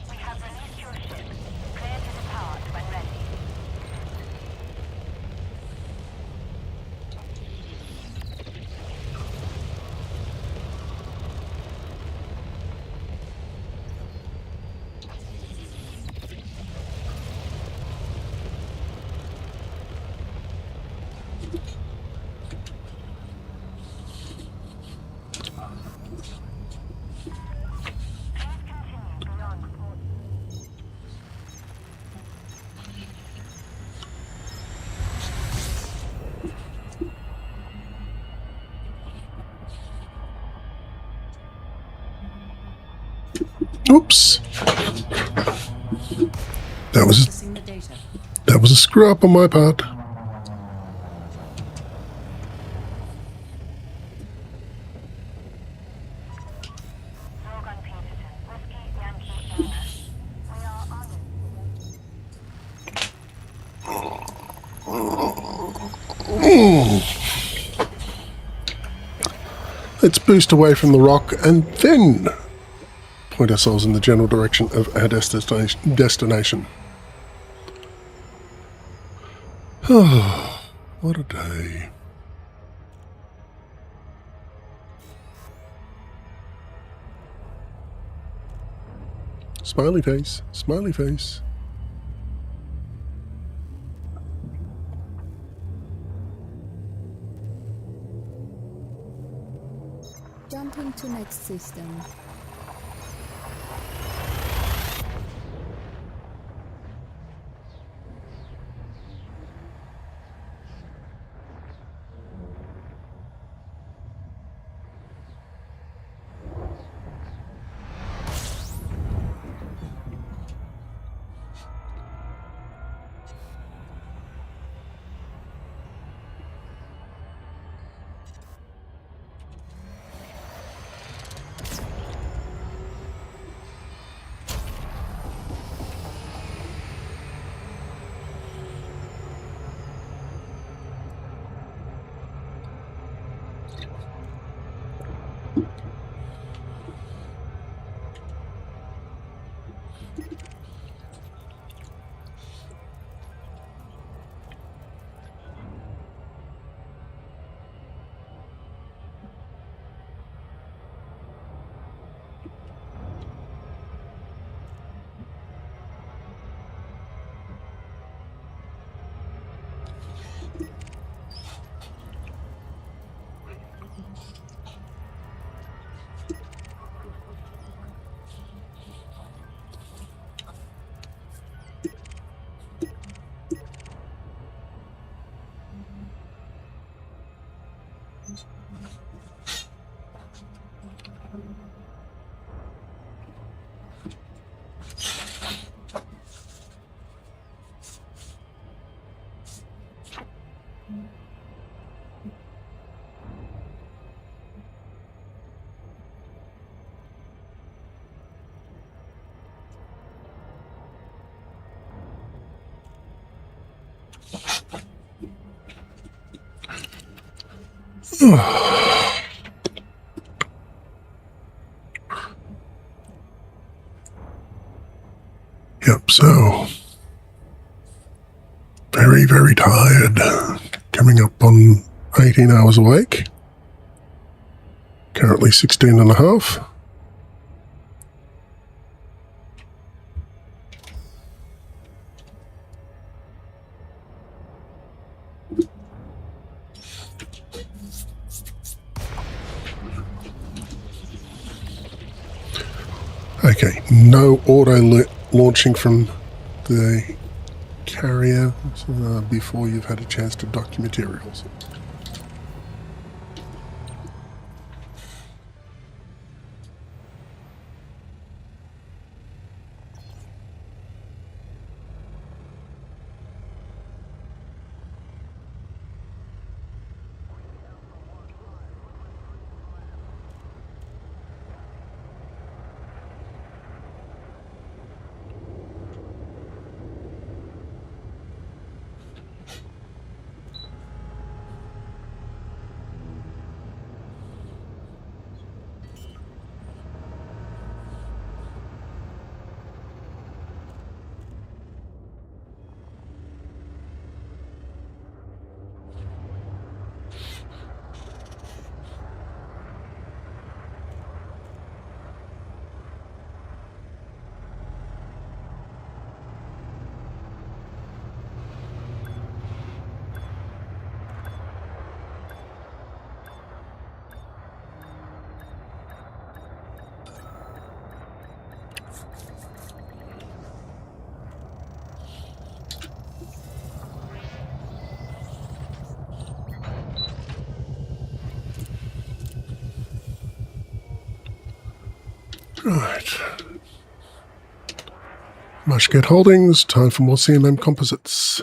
F: We have released your ship. Clear to depart when ready.
A: Oops. That was a screw up on my part.
F: Logan Peterson, Whiskey Yankee Lima. We are on.
A: Let's boost away from the rock and then point ourselves in the general direction of our destination. Oh, what a day. Smiley face, smiley face.
E: Jumping to next system.
A: Yep, so very, very tired. Coming up on 18 hours awake. Currently 16 and a half. Okay, no auto launching from the carrier before you've had a chance to dock your materials. Right. Mushgate Holdings, time for more CMM composites.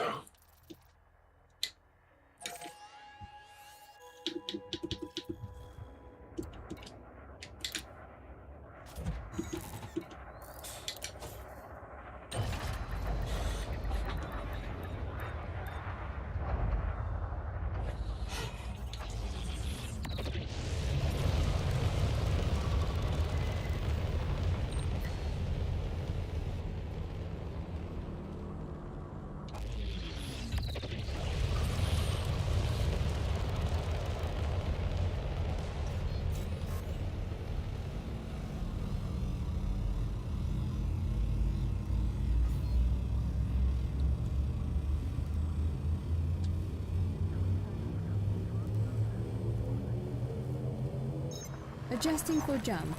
E: Adjusting for jump.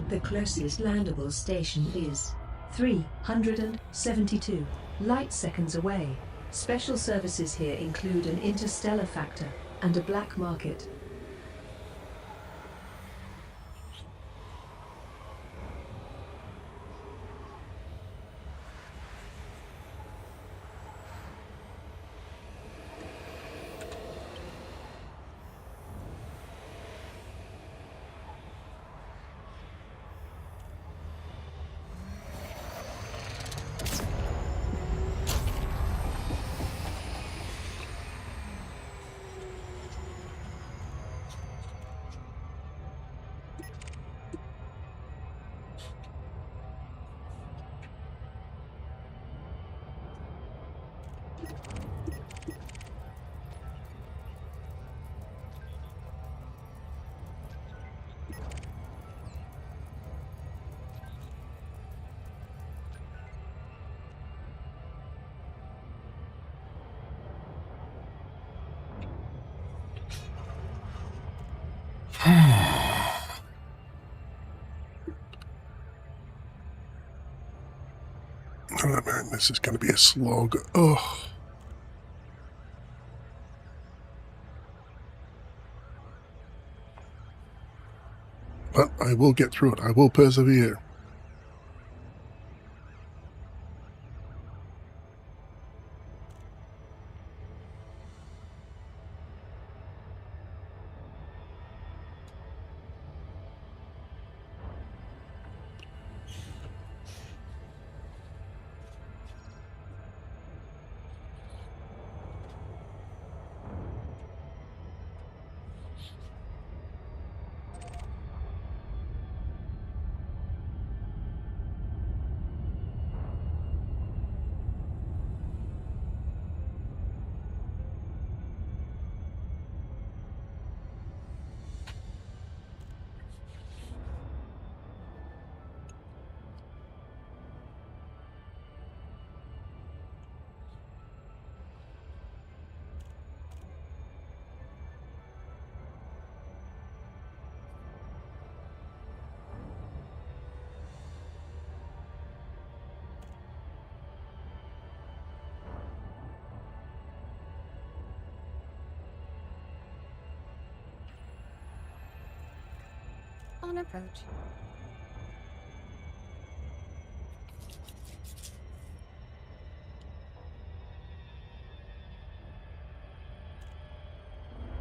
D: The closest landable station is 372 light seconds away. Special services here include an interstellar factor and a black market. Oh man, this is going to be a slog. Oh. But I will get through it. I will persevere.
C: On approach.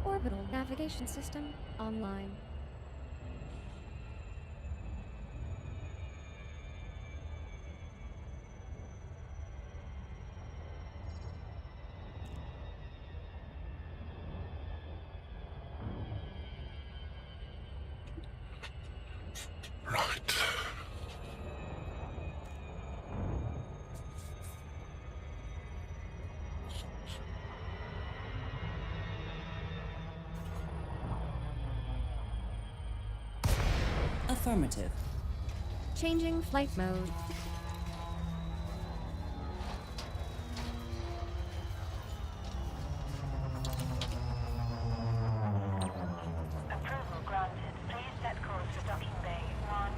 C: Orbital navigation system online.
A: Right.
G: Affirmative.
C: Changing flight mode.
F: Approval granted. Please set course for docking bay 10.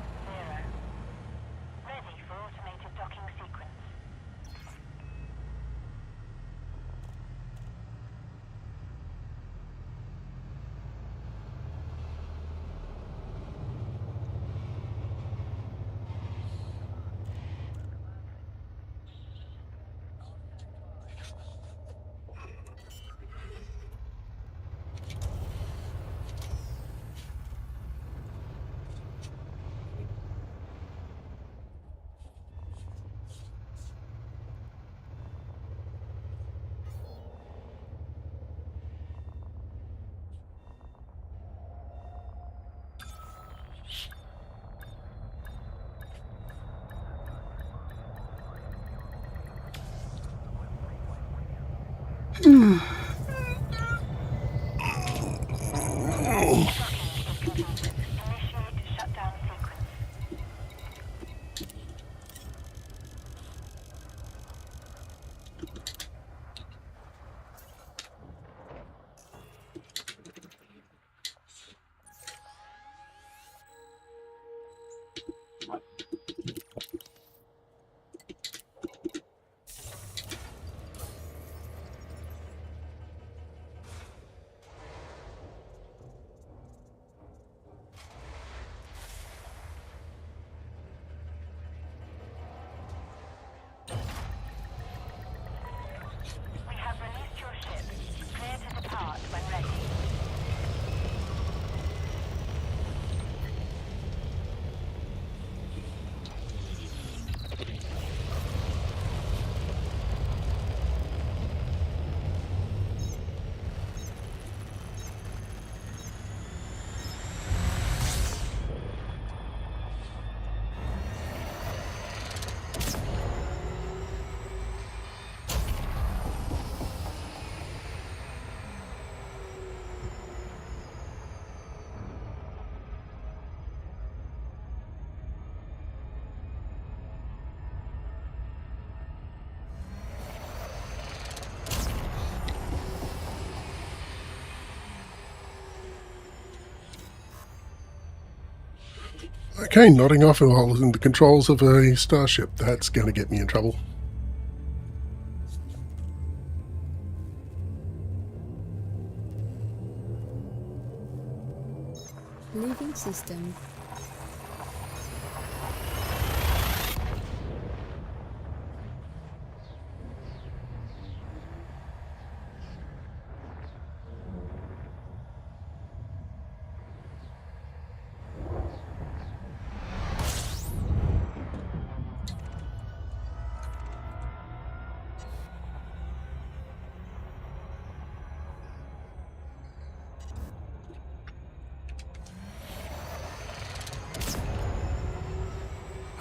F: Ready for automated docking sequence. Initiate shutdown sequence. We have released your ship. Clear to depart when ready.
A: Okay, nodding off while in the controls of a starship. That's going to get me in trouble.
E: Leaving system.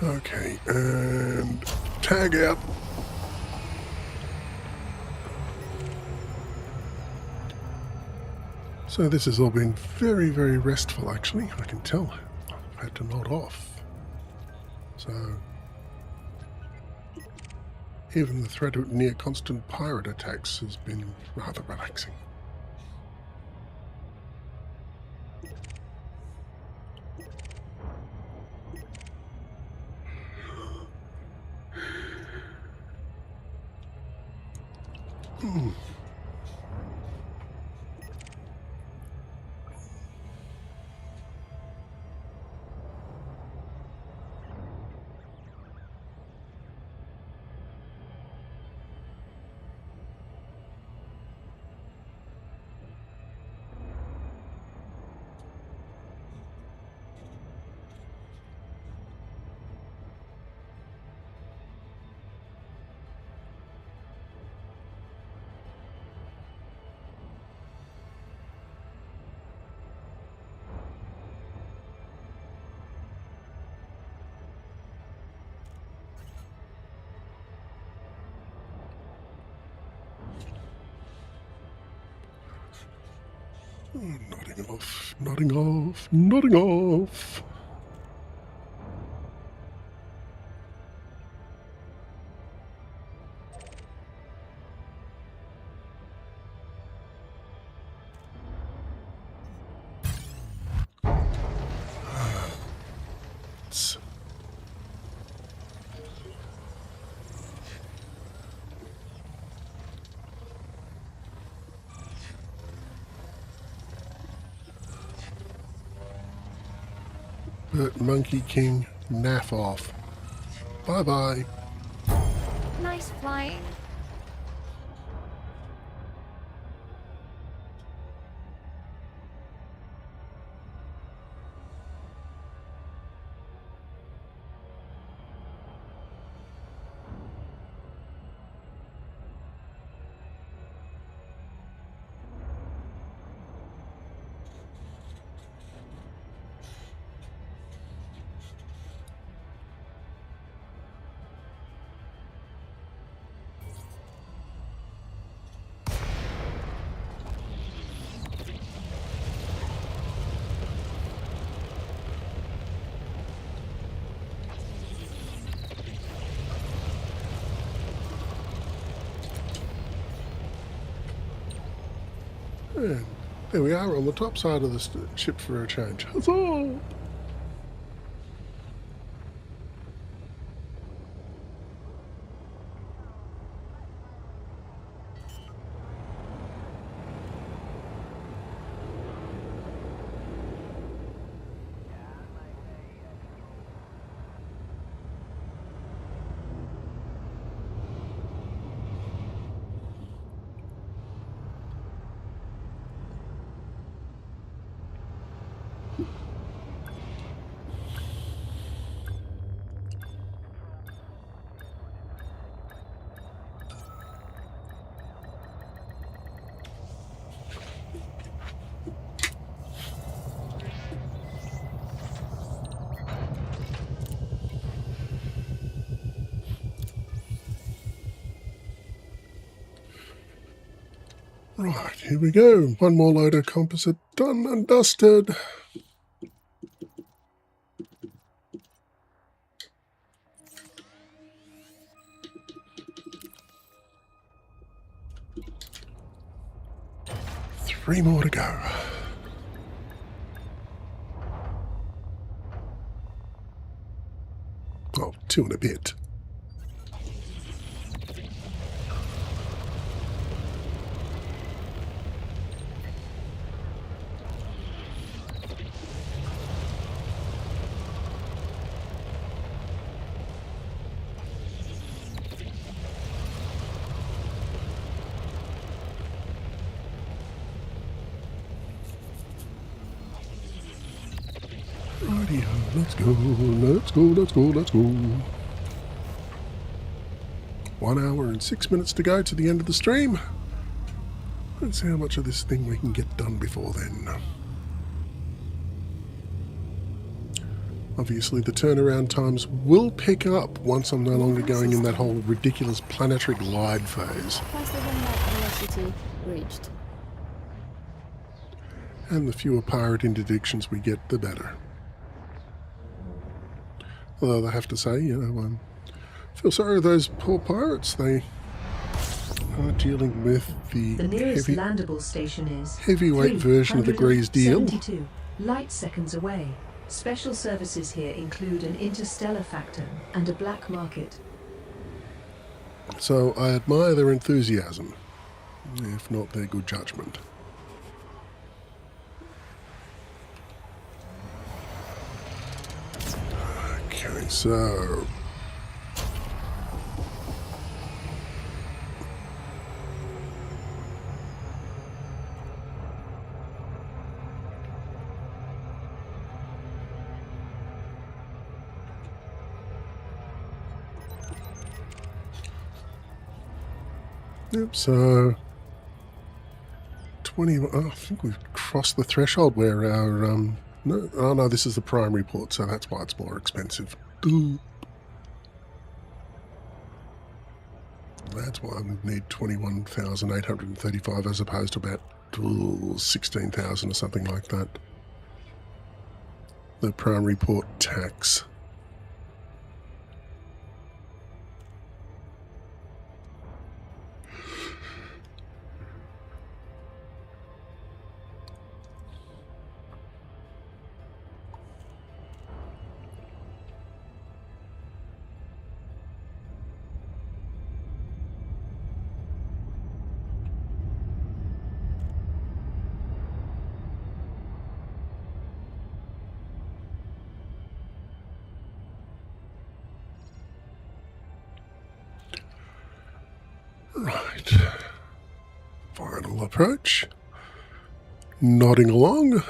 A: Okay, and tag out. So this has all been very, very restful, actually. I can tell. I've had to nod off. So even the threat of near constant pirate attacks has been rather relaxing. Nodding off, nodding off, nodding off. But Monkey King, naff off. Bye-bye.
C: Nice flying.
A: And there we are on the top side of the ship for a change. Huzzah! Right, here we go. One more load of composite done and dusted. Three more to go. Oh, two and a bit. Rightio, let's go, let's go, let's go, let's go. 1 hour and 6 minutes to go to the end of the stream. Let's see how much of this thing we can get done before then. Obviously the turnaround times will pick up once I'm no longer going in that whole ridiculous planetary glide phase.
E: Faster than light velocity reached.
A: And the fewer pirate interdictions we get, the better. Although I have to say, feel sorry for those poor pirates. They are dealing with the
D: nearest landable station is
A: heavyweight version of the Grey's deal.
D: 72 light seconds away. Special services here include an interstellar factor and a black market.
A: So I admire their enthusiasm, if not their good judgment. Okay, so so 20. I think we've crossed the threshold where our no, this is the primary port, so that's why it's more expensive. That's why I would need 21,835 as opposed to about 16,000 or something like that. The primary port tax. Right. Final approach. Nodding along.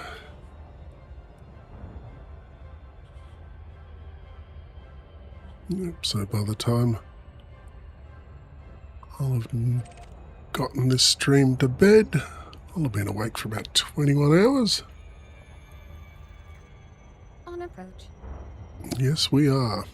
A: Yep, so by the time I'll have gotten this stream to bed, I'll have been awake for about 21 hours.
C: On approach.
A: Yes, we are.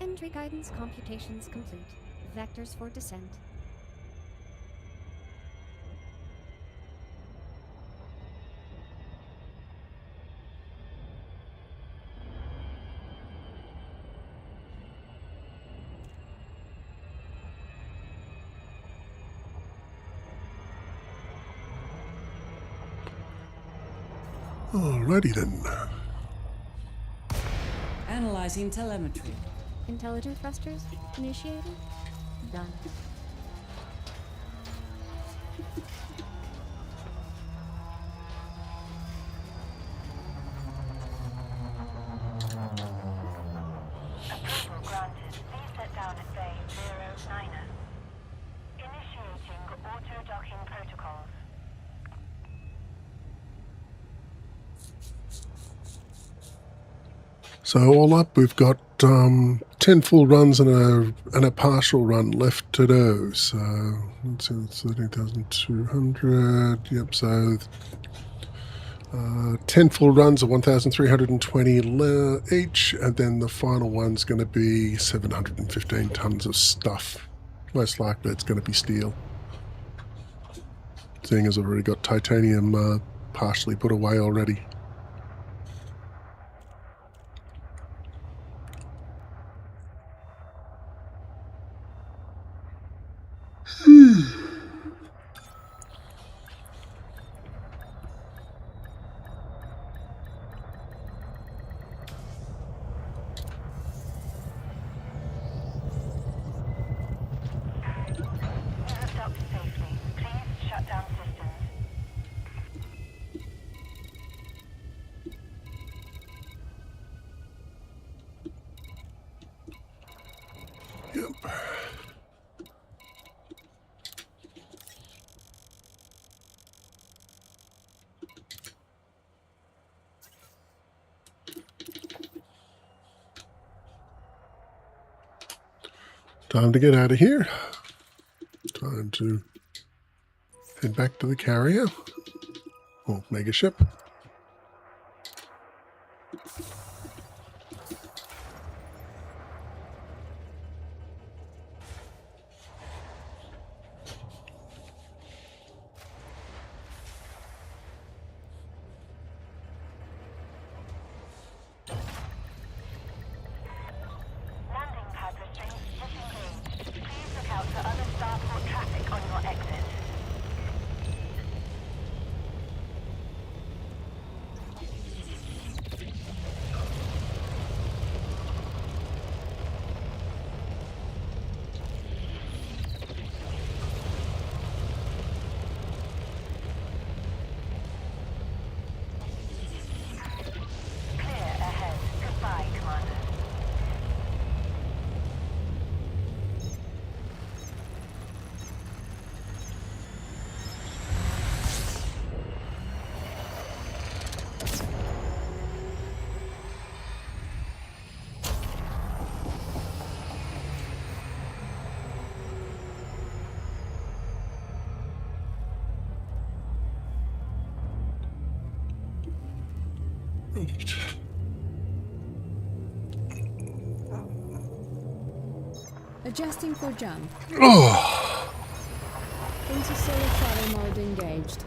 C: Entry guidance computations complete. Vectors for descent.
A: Alrighty then.
G: Analyzing telemetry.
C: Intelligent thrusters initiated. Done.
F: Approval granted. Please set down at bay 09er. Initiating auto-docking protocols.
A: So all up, we've got 10 full runs and a partial run left to do. So let's see, that's 13,200. Yep. So 10 full runs of 1,320 each, and then the final one's going to be 715 tons of stuff. Most likely, it's going to be steel. Seeing as I've already got titanium partially put away already.
F: You have docked safely. Please shut down systems.
A: Yep. Time to get out of here. Time to head back to the carrier or mega ship.
F: Landing pad restraints disengaged. Please look out for other starport traffic on your exit.
A: Right.
E: Adjusting for jump.
A: Oh,
E: Interstellar travel mode engaged.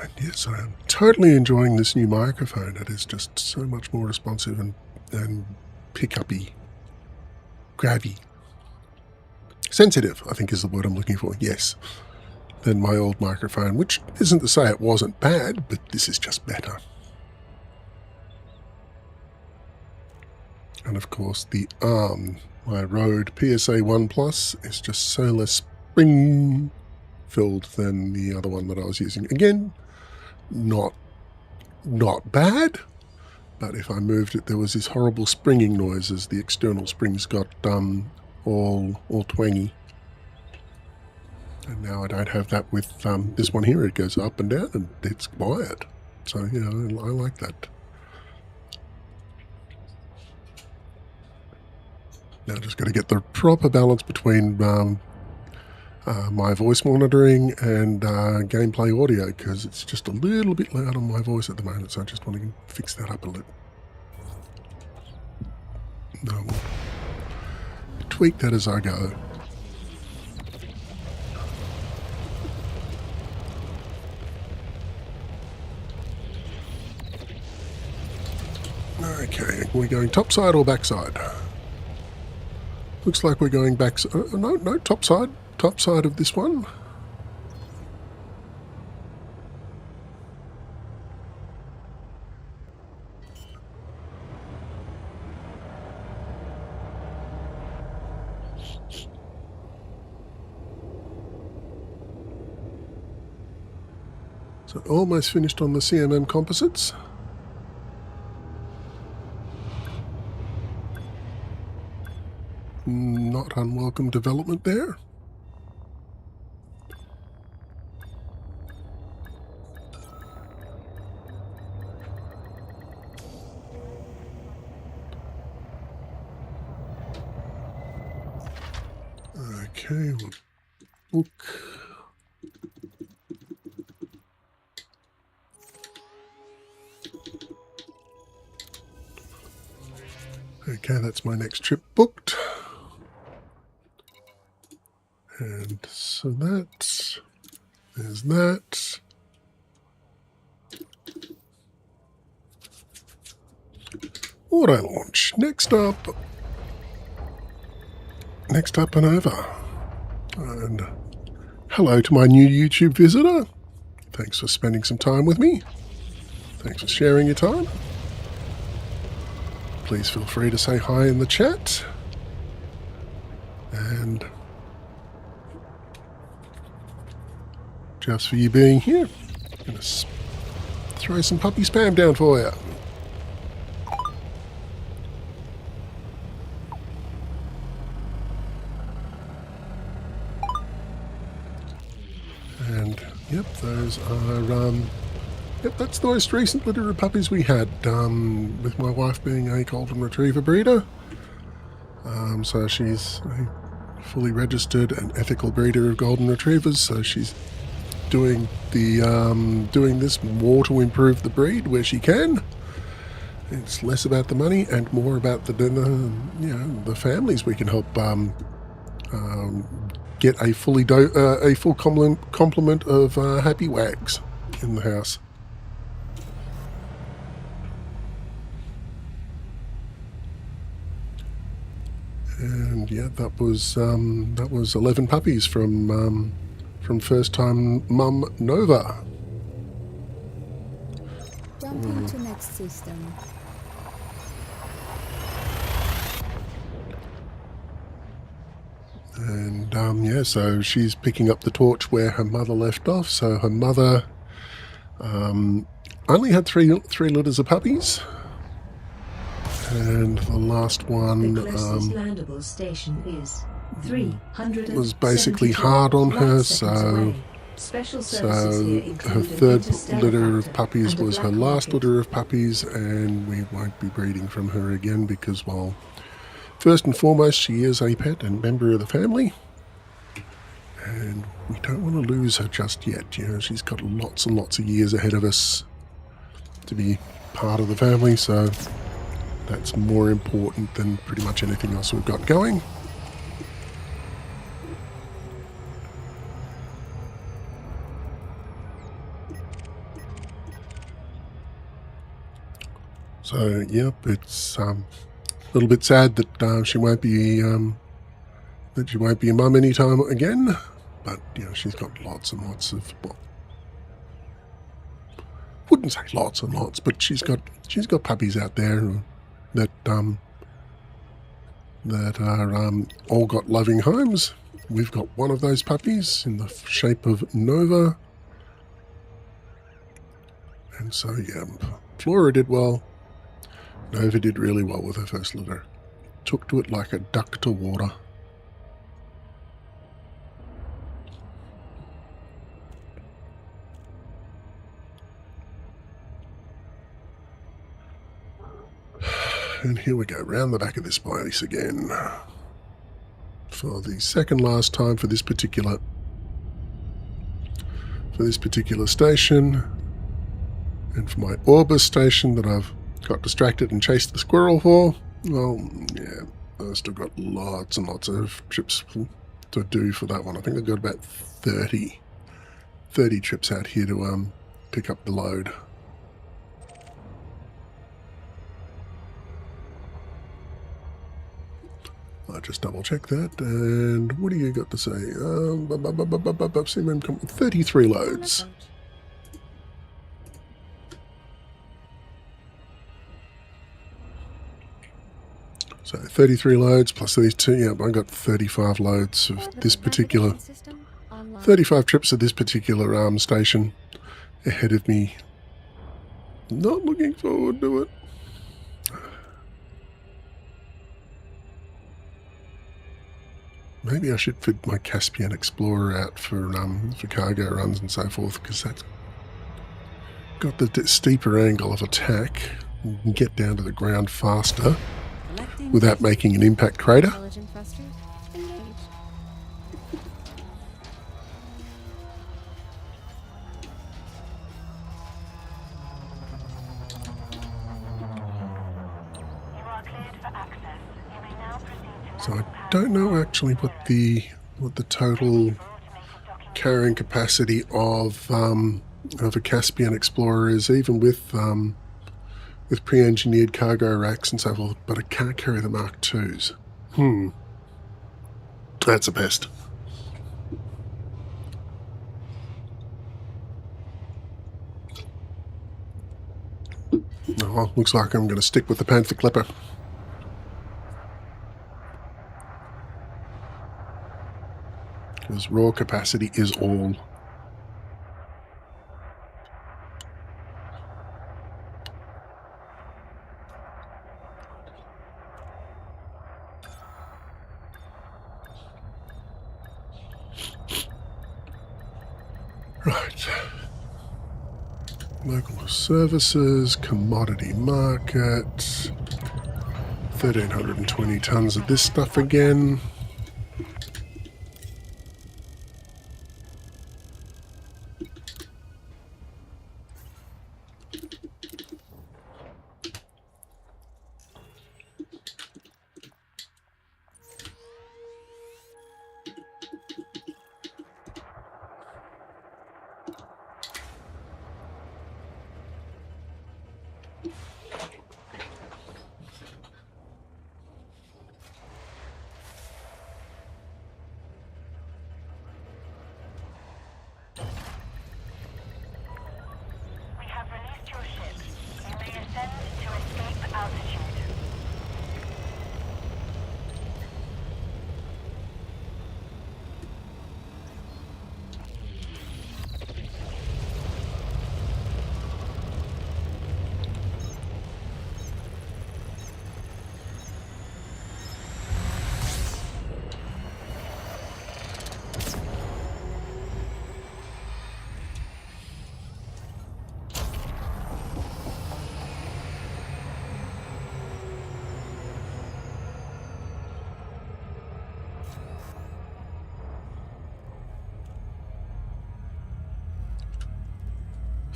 E: And yes, I am totally enjoying this new microphone. It is just so much more responsive and pick-uppy, grabby. Sensitive, I think is the word I'm looking for, yes, than my old microphone, which isn't to say it wasn't bad, but this is just better. And of course the arm, my Rode PSA 1 Plus, is just so less spring-filled than the other one that I was using. Again, not bad, but if I moved it, there was this horrible springing noise as the external springs got all twangy. And now I don't have that with this one here. It goes up and down and it's quiet. So, you know, I like that. Now just got to get the proper balance between my voice monitoring and gameplay audio, because it's just a little bit loud on my voice at the moment, so I just want to fix that up a little. No, we'll tweak that as I go. Okay, are we going topside or backside? Looks like we're going back. No, topside. Topside of this one. So almost finished on the CMM composites. Not unwelcome development there. Okay, we'll book. Okay, that's my next trip booked. And so there's that. Auto launch. Next up and over. And hello to my new YouTube visitor. Thanks for spending some time with me. Thanks for sharing your time. Please feel free to say hi in the chat. And just for you being here, I'm going to throw some puppy spam down for you. And yep, those are yep, that's the most recent litter of puppies we had, with my wife being a golden retriever breeder. So she's a fully registered and ethical breeder of golden retrievers, so she's doing this more to improve the breed where she can. It's less about the money and more about the families we can help get a full complement of happy wags in the house. And yeah, that was 11 puppies from first time mum Nova.
H: Jumping to next system.
E: And yeah, so she's picking up the torch where her mother left off. So her mother only had three litters of puppies, and the last one
D: The closest landable station is 300
E: was basically hard on her. So her third litter of puppies was her last litter of puppies, and we won't be breeding from her again because, well, first and foremost, she is a pet and member of the family, and we don't want to lose her just yet. You know, she's got lots and lots of years ahead of us to be part of the family, so that's more important than pretty much anything else we've got going. So, yep, it's a little bit sad that she won't be a mum anytime again. But you know, she's got lots and lots of, well, wouldn't say lots and lots, but she's got puppies out there that are all got loving homes. We've got one of those puppies in the shape of Nova, and so yeah, Flora did well. Nova did really well with her first litter. Took to it like a duck to water. And here we go, round the back of this place again. For the second last time for this particular station. And for my Orbis station that I've got distracted and chased the squirrel for. Well, yeah, I've still got lots and lots of trips to do for that one. I think I've got about 30 trips out here to pick up the load. I'll just double check that. And what do you got to say? 33 loads. So 33 loads plus these two. Yeah, I got 35 loads of this particular, 35 trips of this particular station ahead of me. Not looking forward to it. Maybe I should fit my Caspian Explorer out for cargo runs and so forth, because that's got the steeper angle of attack. You can get down to the ground faster without making an impact crater.
C: Intelligent thruster engaged.
F: You are cleared for access. You may now proceed to
E: So I don't know actually what the total carrying capacity of a Caspian Explorer is, even with pre-engineered cargo racks and so forth, but it can't carry the Mark IIs. That's a pest. Oh, looks like I'm going to stick with the Panther Clipper. Because raw capacity is all. Right. Local services, commodity market, 1,320 tons of this stuff again.
F: We have released your ship. You may ascend to escape altitude.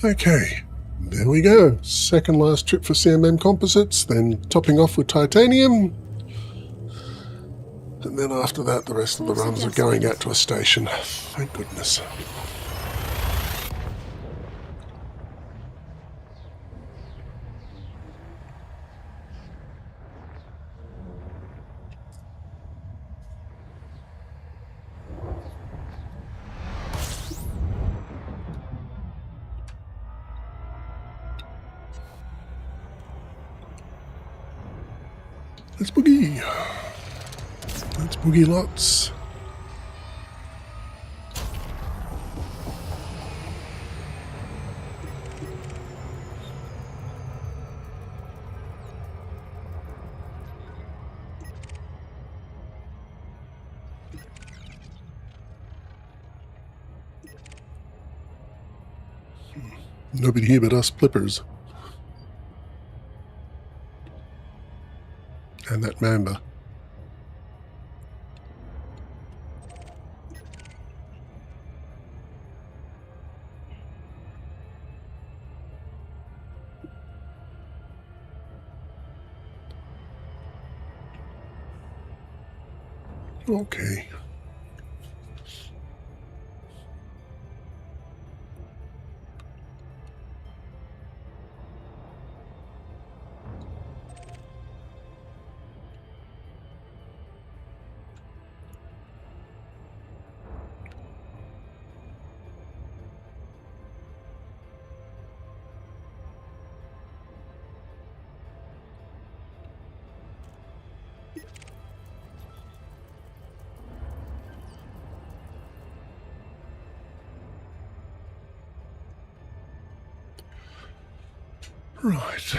E: Okay, there we go. Second last trip for CMM composites, then topping off with titanium. And then after that, the rest of the runs are going out to a station. Thank goodness. Let's boogie. Let's boogie lots. Nobody here but us flippers. And that mamba. Okay. Right.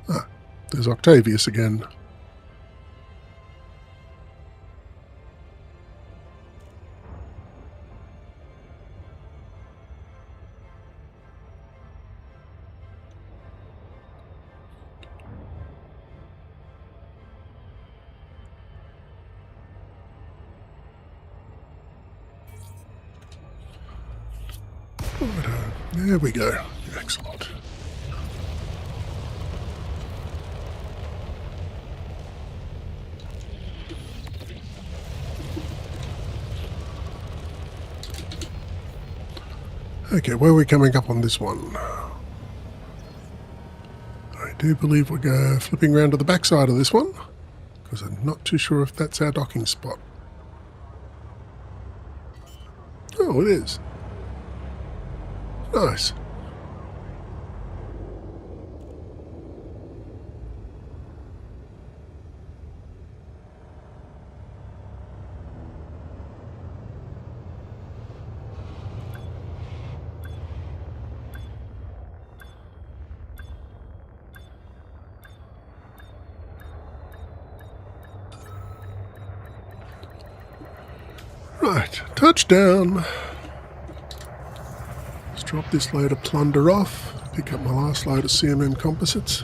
E: Ah, there's Octavius again. There we go. Excellent. Okay, where are we coming up on this one? I do believe we'll go flipping around to the backside of this one, because I'm not too sure if that's our docking spot. Oh, it is. Nice. Right, touchdown. Let's drop this load of plunder off, pick up my last load of CMM composites,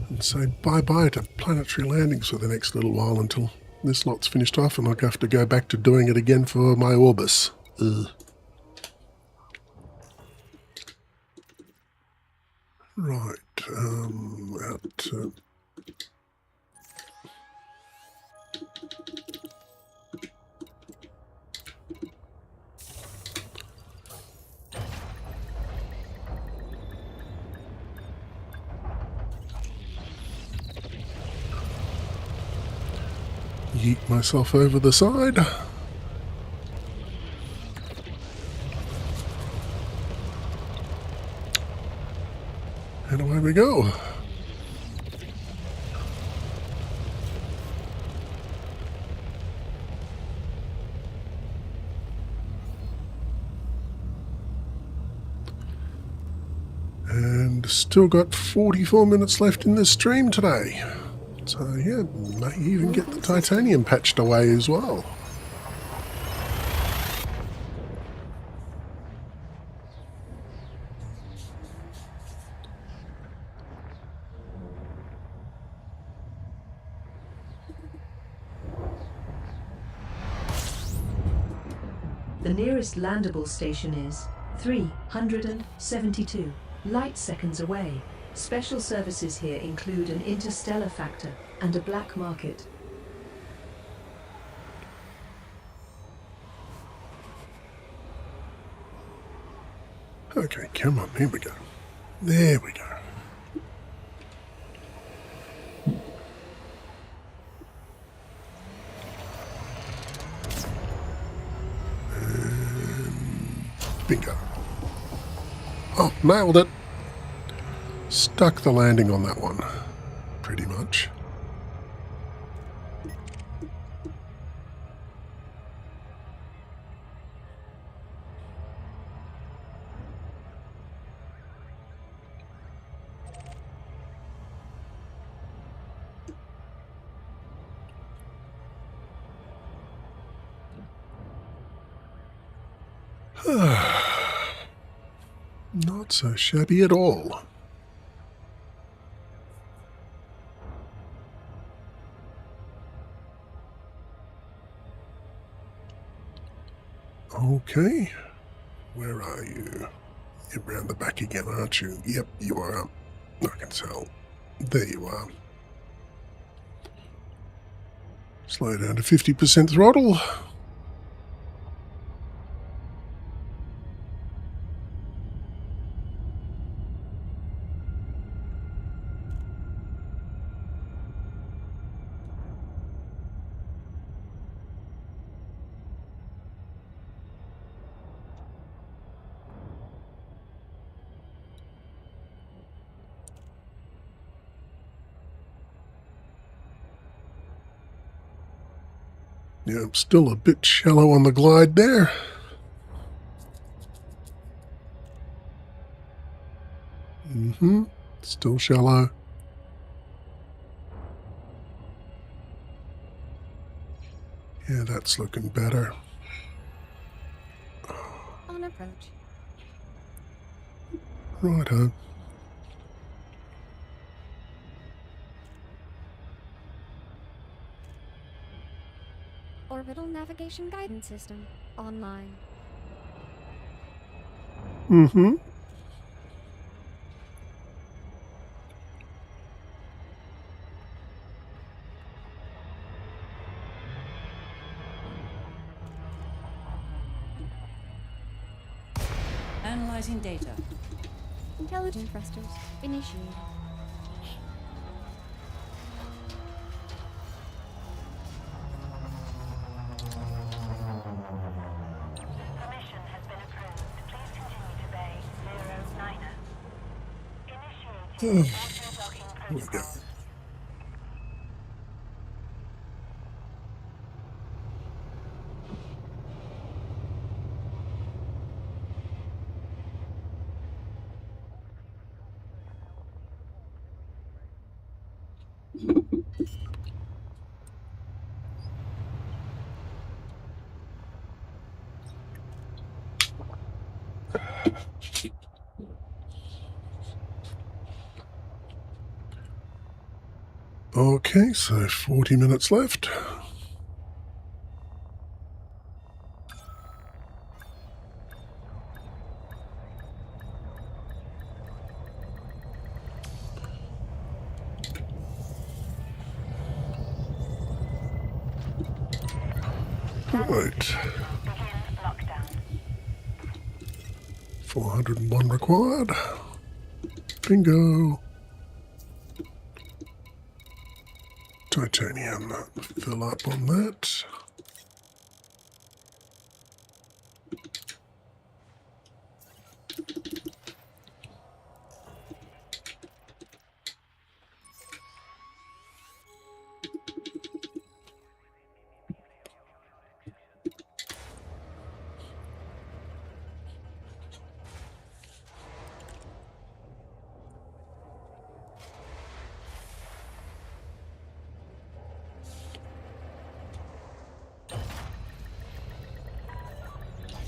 E: and say bye-bye to planetary landings for the next little while until this lot's finished off and I'll have to go back to doing it again for my Orbis. Ugh. Right, Yeet myself over the side. And away we go. And still got 44 minutes left in this stream today. So yeah, may even get the titanium patched away as well.
D: The nearest landable station is 372 light seconds away. Special services here include an interstellar factor and a black market.
E: Okay, come on, here we go. There we go. Bingo. Oh, nailed it. Stuck the landing on that one, pretty much. Not so shabby at all. Okay, where are you? You're round the back again, aren't you? Yep, you are. I can tell. There you are. Slow down to 50% throttle. Yeah, I'm still a bit shallow on the glide there. Still shallow. Yeah, that's looking better.
C: On approach.
E: Righto.
C: Orbital navigation guidance system online.
G: Analyzing data.
C: Intelligent thrusters initiated.
F: Permission has been approved. Please continue to bay 09er. Initiating auto-docking
E: Here we go.
F: protocol.
E: Okay, so 40 minutes left. Right.
F: Begin lockdown.
E: 401 required. Bingo. titanium. Fill up on that.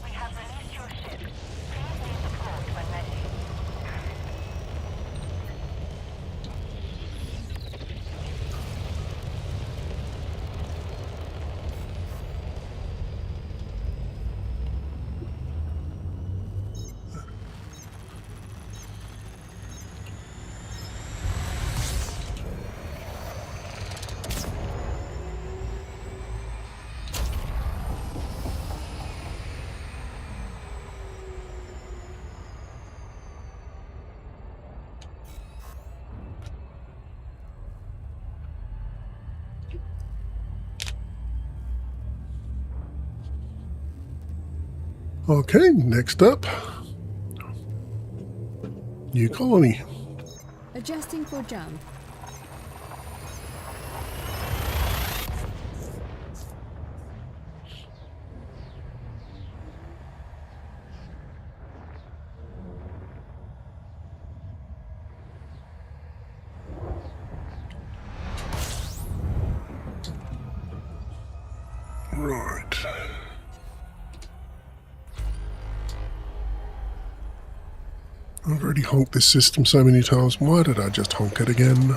F: We have released your ship. Please leave the port when ready.
E: Okay, next up. New colony.
H: Adjusting for jump.
E: Right. I've already honked this system so many times. Why did I just honk it again?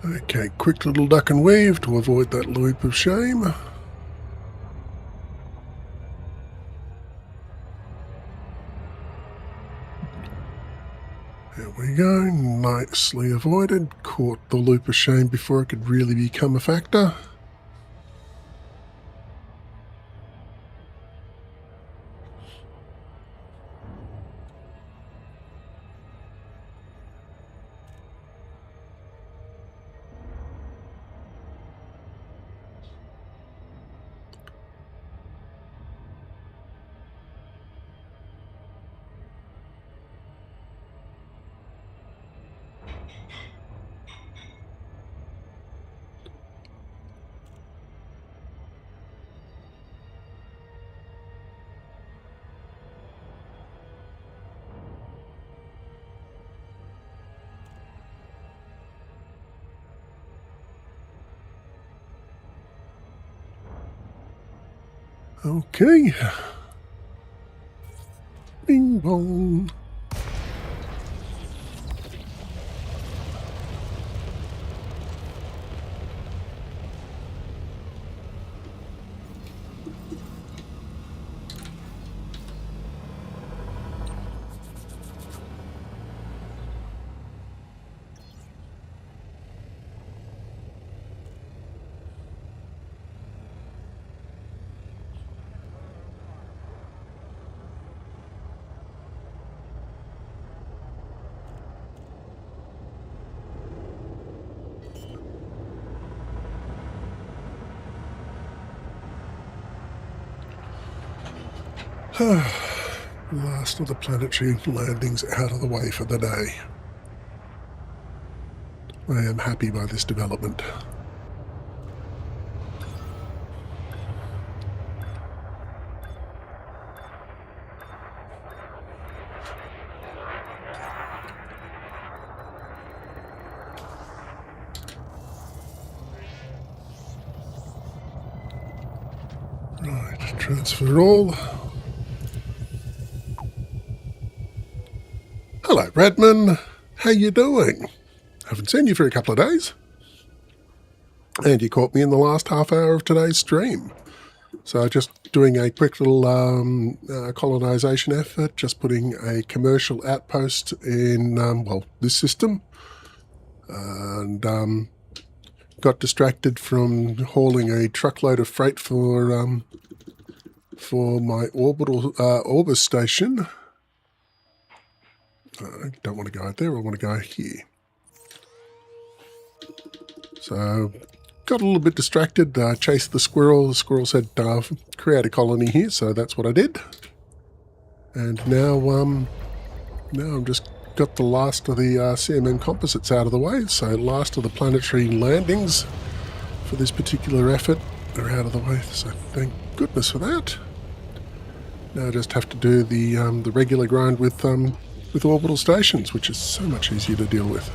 E: Okay, quick little duck and weave to avoid that loop of shame. There we go, nicely avoided. Caught the loop of shame before it could really become a factor. Okay. Bing bong. Last of the planetary landings out of the way for the day. I am happy by this development. Right, transfer all. Hello, Redman. How you doing? Haven't seen you for a couple of days. And you caught me in the last half hour of today's stream. So just doing a quick little colonisation effort, just putting a commercial outpost in, this system. And got distracted from hauling a truckload of freight for my Orbis station. I don't want to go out there, I want to go here. So, got a little bit distracted, chased the squirrel. The squirrel said, create a colony here, so that's what I did. And now I'm just got the last of the CMM composites out of the way, so last of the planetary landings for this particular effort are out of the way, so thank goodness for that. Now I just have to do the regular grind with orbital stations, which is so much easier to deal with.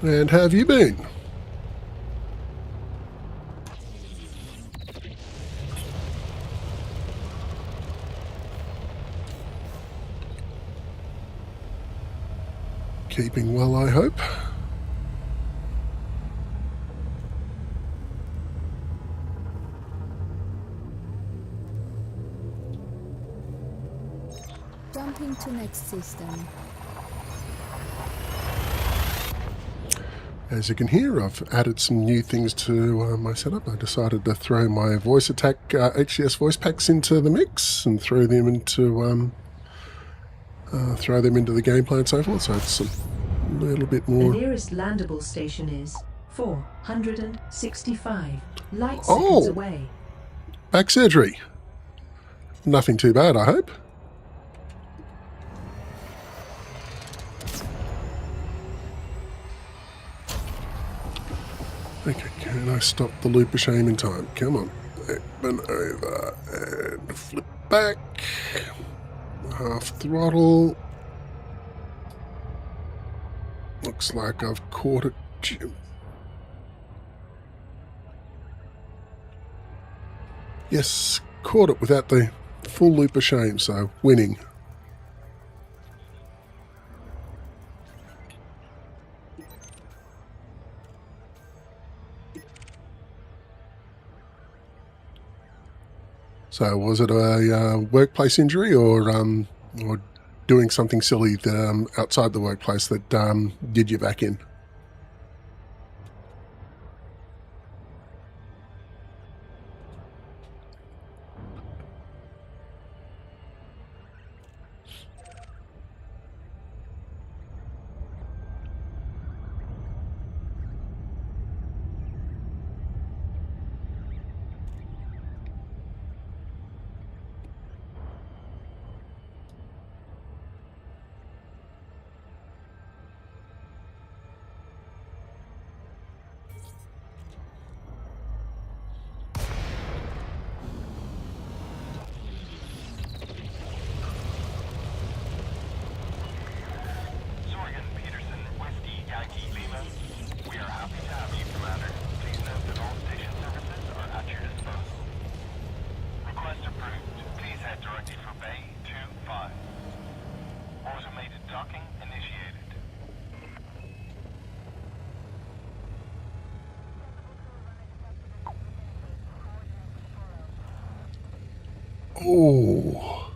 E: And how have you been? Keeping well, I hope.
H: Jumping to next system.
E: As you can hear, I've added some new things to my setup. I decided to throw my voice attack HCS voice packs into the mix and throw them into the gameplay and so forth. So it's a little bit more.
D: The nearest landable station is 465 light seconds away.
E: Back surgery. Nothing too bad, I hope. Okay, can I stop the loop of shame in time? Come on. Open over and flip back. Half throttle. Looks like I've caught it. Yes, caught it without the full loop of shame, so winning. So was it a workplace injury or doing something silly outside the workplace that did you back in? Oh.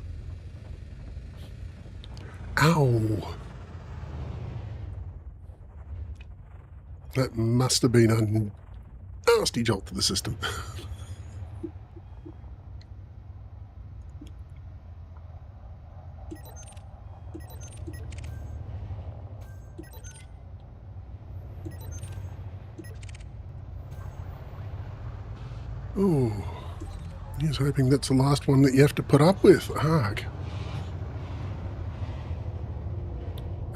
E: Ow. That must have been a nasty jolt to the system. Oh. He's hoping that's the last one that you have to put up with. Arg.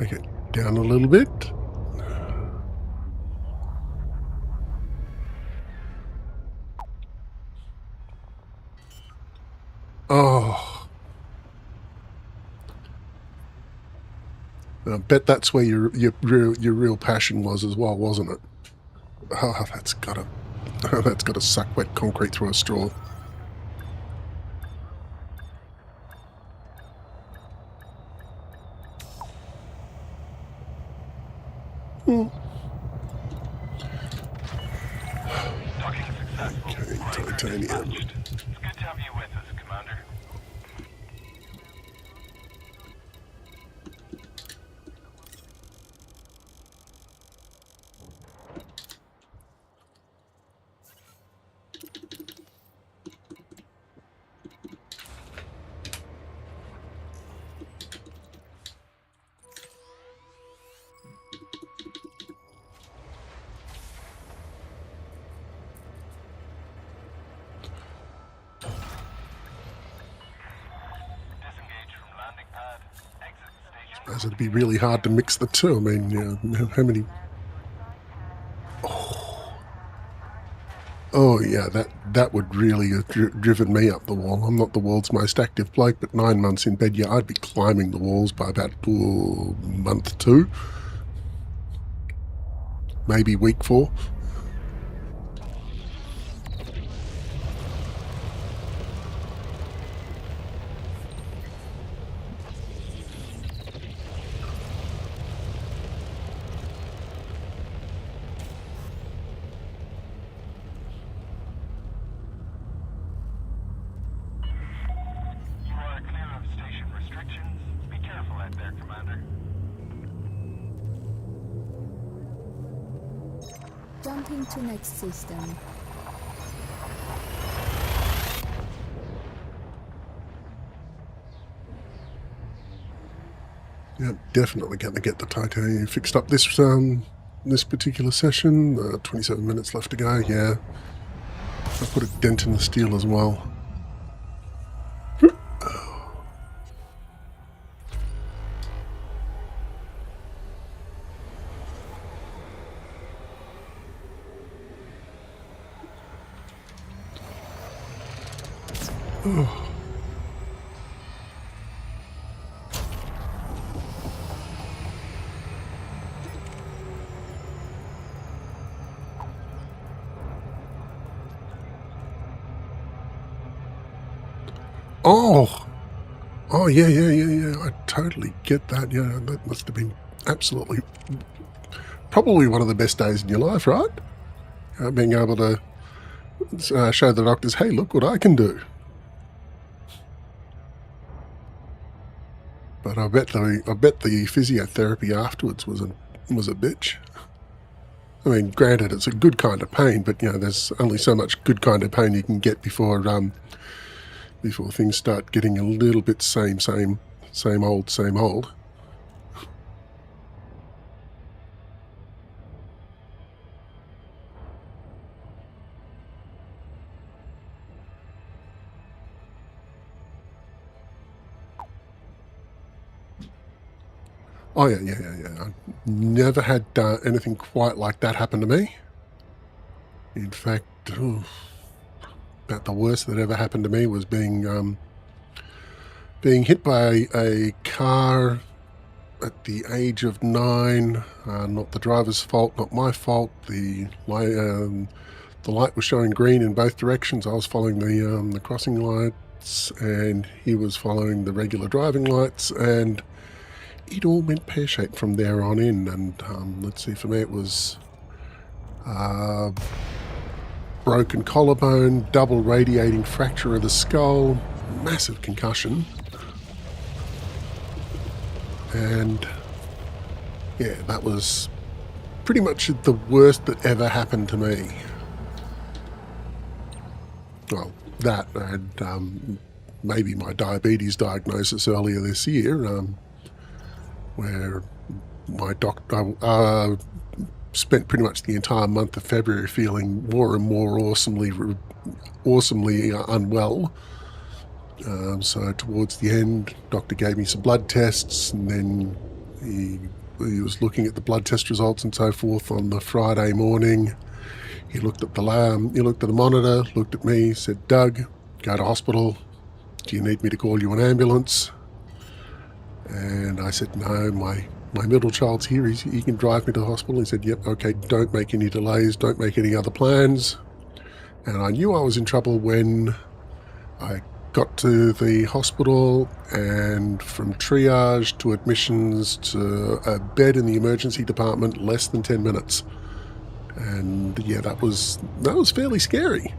E: Okay, down a little bit. Oh. I bet that's where your real passion was as well, wasn't it? Oh, that's gotta suck wet concrete through a straw.
B: Docking successful.
E: Okay,
B: Greybeard is
E: titanium.
B: launched. It's good to have you with us, Commander. Disengage from landing pad. Exit station.
E: As it'd be really hard to mix the two. I mean, how many... Oh yeah, that would really have driven me up the wall. I'm not the world's most active bloke, but 9 months in bed, yeah, I'd be climbing the walls by about month 2. Maybe week 4.
B: You are clear of station restrictions. Be careful out there, Commander.
H: Jumping to next system.
E: Yeah, definitely going to get the titanium fixed up this particular session. 27 minutes left to go. Yeah, I put a dent in the steel as well. Oh, yeah. I totally get that. Yeah, that must have been absolutely, probably one of the best days in your life, right? Being able to show the doctors, hey, look what I can do. But I bet the physiotherapy afterwards was a bitch. I mean, granted, it's a good kind of pain, but there's only so much good kind of pain you can get before things start getting a little bit same old. Oh, yeah. I never had anything quite like that happen to me. In fact, about the worst that ever happened to me was being hit by a car at the age of 9. Not the driver's fault, not my fault. The light was showing green in both directions. I was following the crossing lights, and he was following the regular driving lights, and it all went pear-shaped from there on in. And let's see, for me it was broken collarbone, double radiating fracture of the skull, massive concussion, and yeah, that was pretty much the worst that ever happened to me. Well, that and maybe my diabetes diagnosis earlier this year, where my doctor spent pretty much the entire month of February feeling more and more awesomely unwell. So towards the end, doctor gave me some blood tests, and then he was looking at the blood test results and so forth on the Friday morning. He looked at the monitor, looked at me, said, "Doug, go to hospital. Do you need me to call you an ambulance?" And I said, "No, my middle child's here. He can drive me to the hospital." He said, "Yep, okay, don't make any delays, don't make any other plans." And I knew I was in trouble when I got to the hospital, and from triage to admissions to a bed in the emergency department, less than 10 minutes. And yeah, that was fairly scary.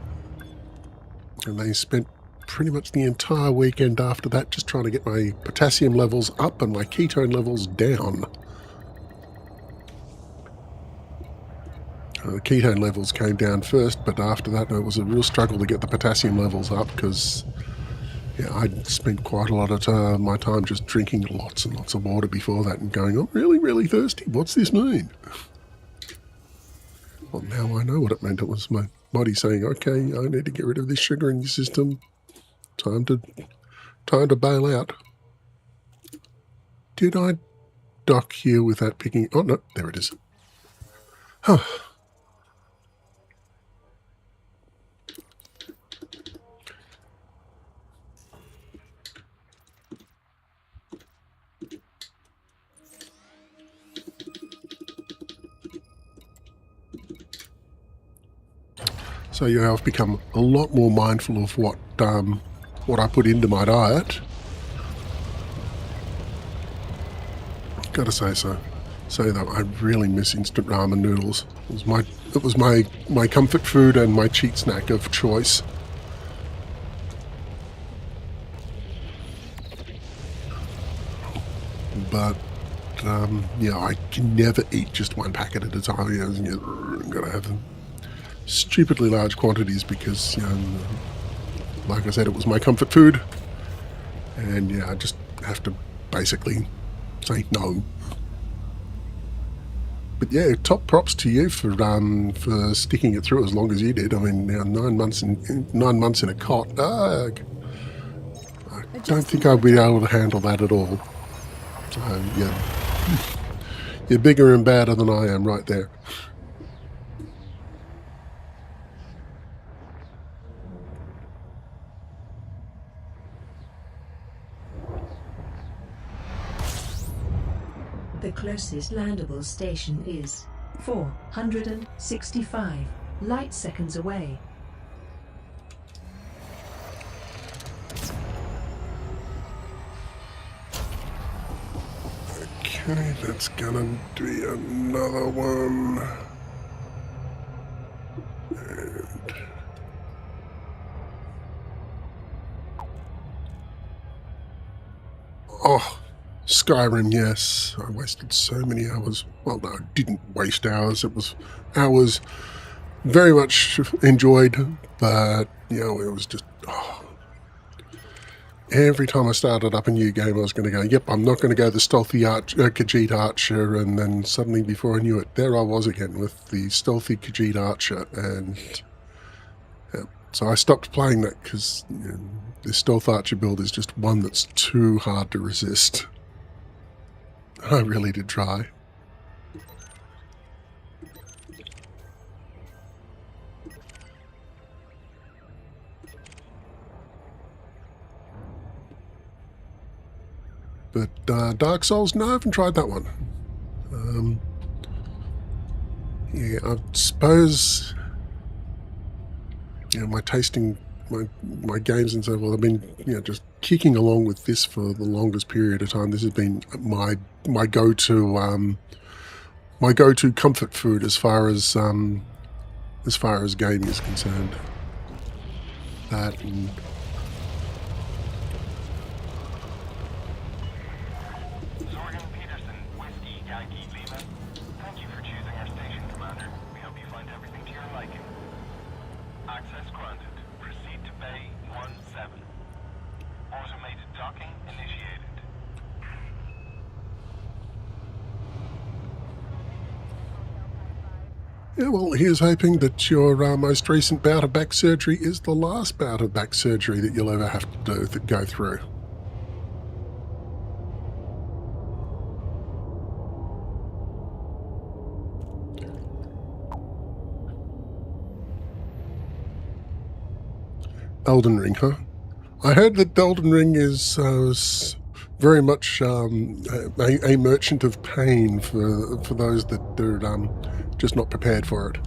E: And they spent pretty much the entire weekend after that just trying to get my potassium levels up and my ketone levels down. The ketone levels came down first, but after that it was a real struggle to get the potassium levels up because yeah, I'd spent quite a lot of my time just drinking lots and lots of water before that and going, I'm really, really thirsty. What's this mean? Well, now I know what it meant. It was my body saying, okay, I need to get rid of this sugar in your system. Time to bail out. Did I dock here with that picking? Oh, no, there it is. Huh. So yeah, I've become a lot more mindful of what I put into my diet. Gotta say that I really miss instant ramen noodles. It was my comfort food and my cheat snack of choice. But yeah, I can never eat just one packet at a time. I'm gotta have them. Stupidly large quantities because, like I said, it was my comfort food, and yeah, I just have to basically say no. But yeah, top props to you for sticking it through as long as you did. I mean, now 9 months in a cot. I don't think I'd be able to handle that at all. So yeah, you're bigger and badder than I am, right there.
D: The closest landable station is 465 light seconds away.
E: Okay, that's gonna be another one. And oh, Skyrim, yes. I wasted so many hours. Well, no, I didn't waste hours. It was hours very much enjoyed, but, it was just, every time I started up a new game, I was going to go, yep, I'm not going to go the stealthy Khajiit Archer, and then suddenly, before I knew it, there I was again with the stealthy Khajiit Archer, and yeah, so I stopped playing that because the stealth Archer build is just one that's too hard to resist. I really did try. But Dark Souls, no, I haven't tried that one. Yeah, I suppose my tasting, my games and so forth, I've been just kicking along with this for the longest period of time. This has been my go-to comfort food as far as gaming is concerned. That and
B: Sorghum Peterson, Whiskey Yankee Lima. Thank you for choosing our station, Commander. We hope you find everything to your liking. Access granted. Proceed to Bay 17. Automated docking initiated.
E: yeah, well, here's hoping that your most recent bout of back surgery is the last bout of back surgery that you'll ever have to go through. Elden Ring, huh? I heard that Elden Ring is very much a merchant of pain for those that are just not prepared for it.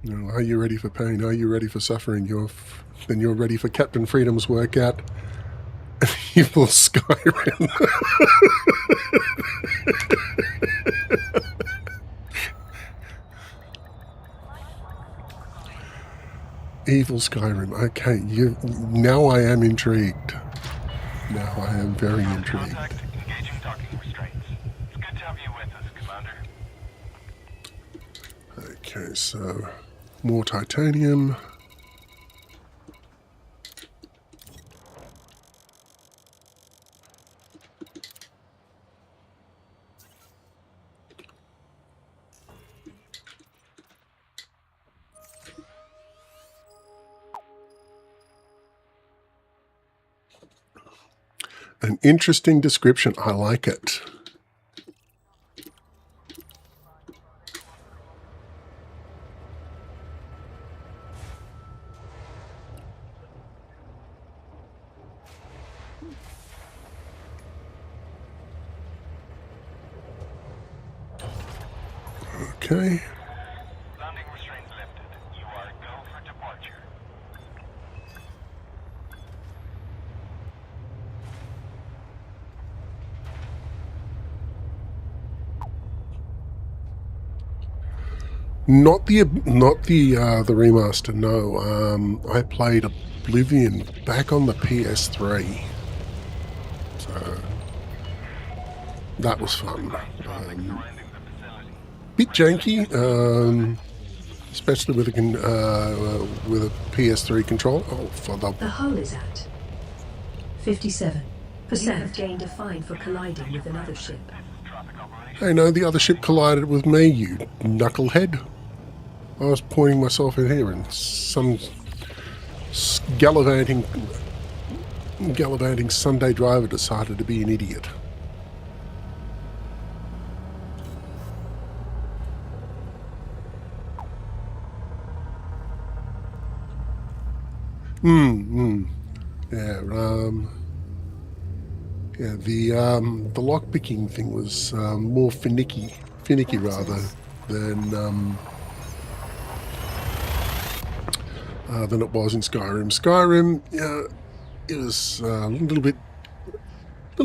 E: You know, are you ready for pain? Are you ready for suffering? Then you're ready for Captain Freedom's workout. Evil Skyrim. Evil Skyrim. Okay, now I am intrigued. Now I am very intrigued.
B: Contact, engaging docking restraints. It's good to have you with us, Commander.
E: Okay, so more titanium. An interesting description. I like it. Okay.
B: Landing restraints lifted. You are go for departure.
E: Not the remaster. No, I played Oblivion back on the PS3, so that was fun.
B: Surrounding the facility.
E: Bit janky, especially with a PS3 controller. Oh, for
D: The hull is at 57%. You have gained a fine for colliding with another ship.
B: Traffic operation.
E: hey, no, the other ship collided with me, you knucklehead. I was pointing myself in here, and some gallivanting Sunday driver decided to be an idiot. Yeah, the lockpicking thing was more finicky rather than it was in Skyrim. Skyrim, it was a little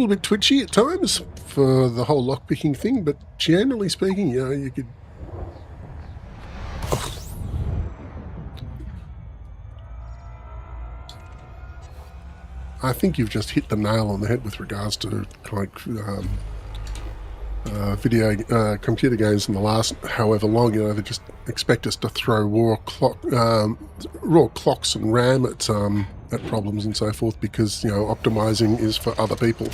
E: bit twitchy at times for the whole lockpicking thing, but generally speaking, you could. I think you've just hit the nail on the head with regards to computer games in the last however long. They just expect us to throw raw clocks and RAM at problems and so forth because optimizing is for other people.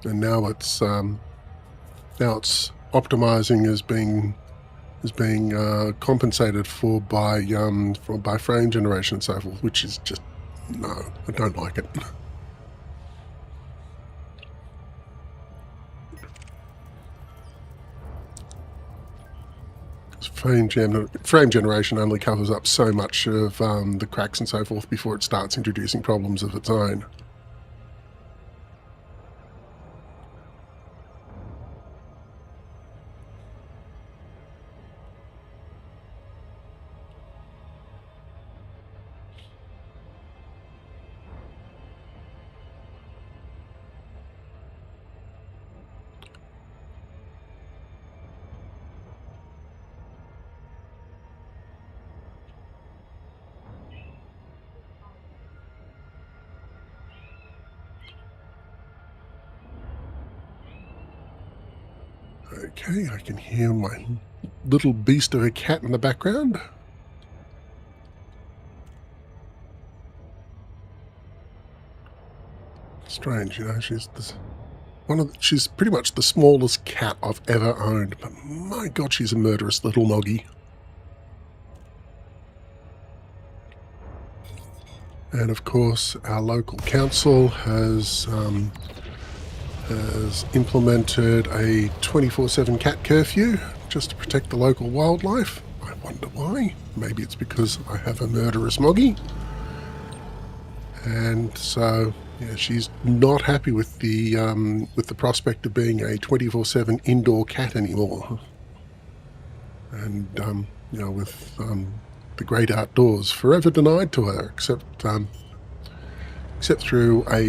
E: And now it's optimizing is being compensated for by frame generation and so forth, which is just no, I don't like it. Frame generation only covers up so much of the cracks and so forth before it starts introducing problems of its own. Okay, I can hear my little beast of a cat in the background. Strange, she's pretty much the smallest cat I've ever owned, but my God, she's a murderous little moggy. And of course, our local council has has implemented a 24/7 cat curfew just to protect the local wildlife. I wonder why. Maybe it's because I have a murderous moggy. And so, yeah, she's not happy with the prospect of being a 24/7 indoor cat anymore. And you know, with the great outdoors forever denied to her, except through a,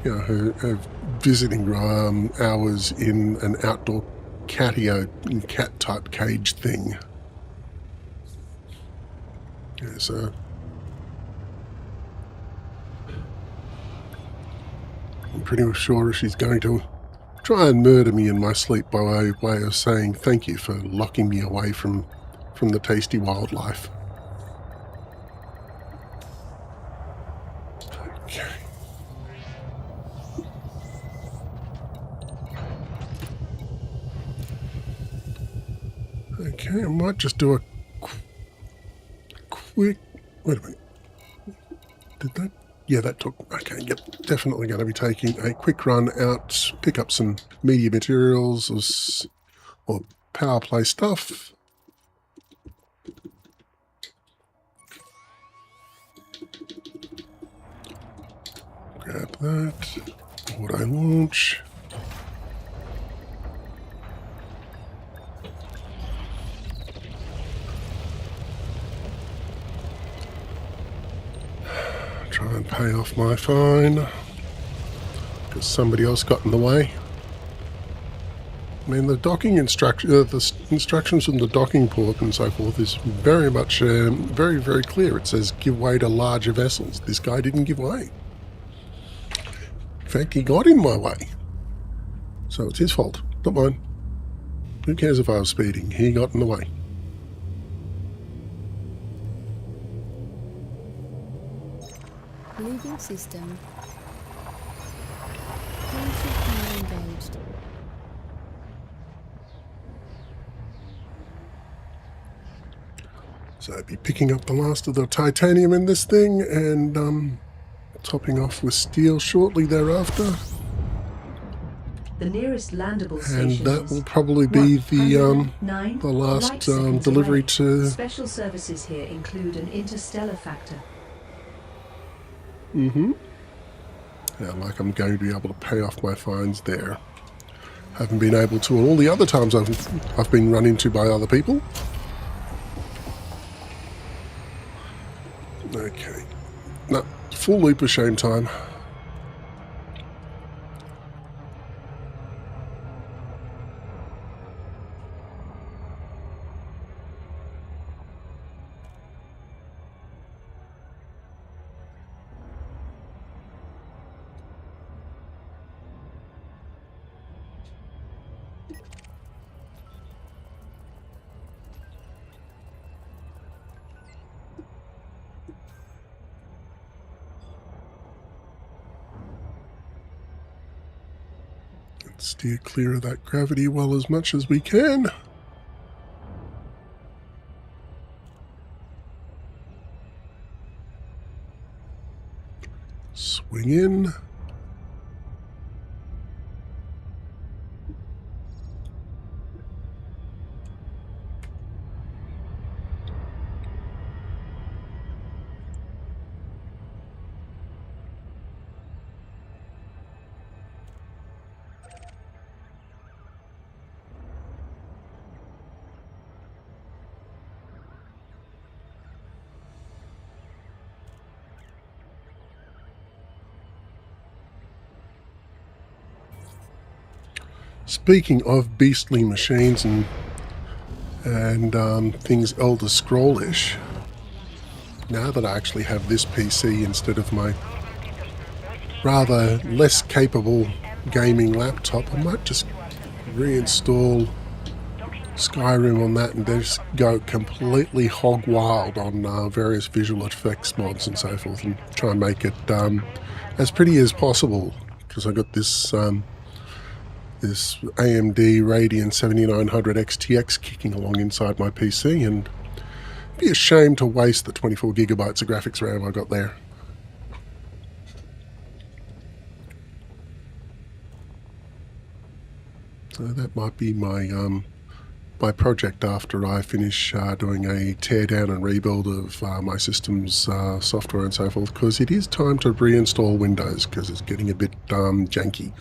E: you know, her visiting hours in an outdoor catio cat type cage thing. Yeah, so I'm pretty sure she's going to try and murder me in my sleep by way of saying thank you for locking me away from the tasty wildlife. Okay. Okay, I might just do a quick... Wait a minute. Did that... Yeah, that took... Okay, yep. Definitely going to be taking a quick run out, pick up some media materials or power play stuff. Grab that. Auto launch. Try and pay off my fine because somebody else got in the way. I mean, the docking the instructions from the docking port and so forth is very much, very, very clear. It says give way to larger vessels. This guy didn't give way. In fact, he got in my way. So it's his fault, not mine. Who cares if I was speeding? He got in the way.
H: Leaving system. Friendship engaged.
E: So I'd be picking up the last of the titanium in this thing and topping off with steel shortly thereafter.
D: The nearest landable
E: And
D: station
E: that
D: is
E: will probably be the
D: 9
E: last
D: light seconds
E: delivery
D: away.
E: to...
D: Special services here include an interstellar factor.
E: Mm-hmm. Yeah, like I'm going to be able to pay off my fines there. Haven't been able to all the other times I've been run into by other people. Okay. No, full loop of shame time. Steer clear of that gravity well as much as we can. Swing in. Speaking of beastly machines and things Elder Scrollish, now that I actually have this PC instead of my rather less capable gaming laptop, I might just reinstall Skyrim on that and just go completely hog wild on various visual effects mods and so forth and try and make it as pretty as possible, because I got this this AMD Radeon 7900 XTX kicking along inside my PC, and it'd be a shame to waste the 24 gigabytes of graphics RAM I got there. So that might be my my project after I finish doing a teardown and rebuild of my system's software and so forth, because it is time to reinstall Windows because it's getting a bit janky.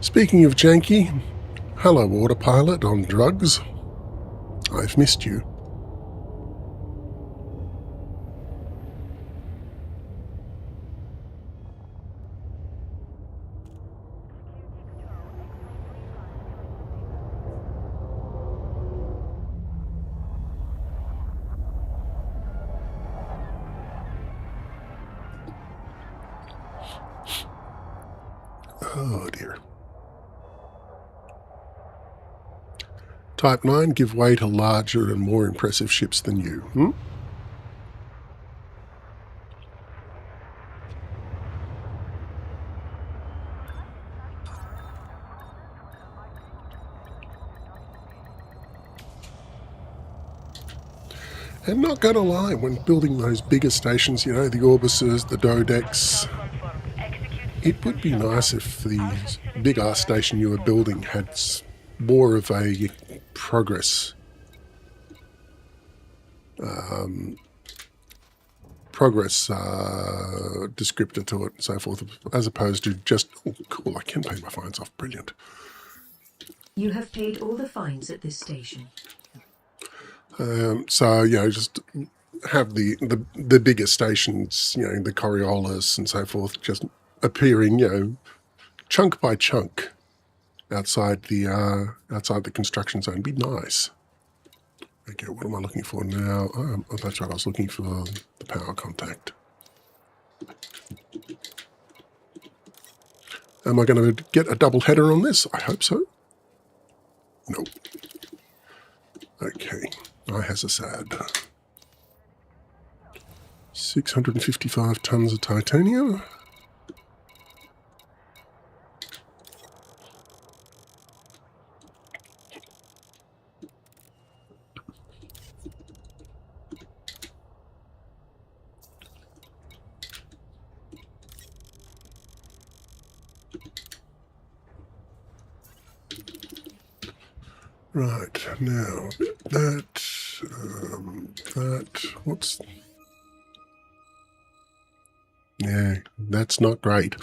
E: Speaking of janky, hello autopilot on drugs. I've missed you. Oh dear. Type 9, give way to larger and more impressive ships than you, hmm? And not going to lie, when building those bigger stations, you know, the Orbises, the Dodecs, it would be nice if the big-ass station you were building had more of a progress descriptor to it and so forth, as opposed to just, oh, cool, I can pay my fines off, brilliant.
D: You have paid all the fines at this station.
E: So, you know, just have the bigger stations, you know, the Coriolis and so forth, just appearing, you know, chunk by chunk outside the construction zone. Be nice. Okay, what am I looking for now? Oh, that's right, I was looking for the power contact. Am I going to get a double header on this? I hope so. No. Okay, I has a sad. 655 tons of titanium. Right, now, that, what's... Yeah, that's not great.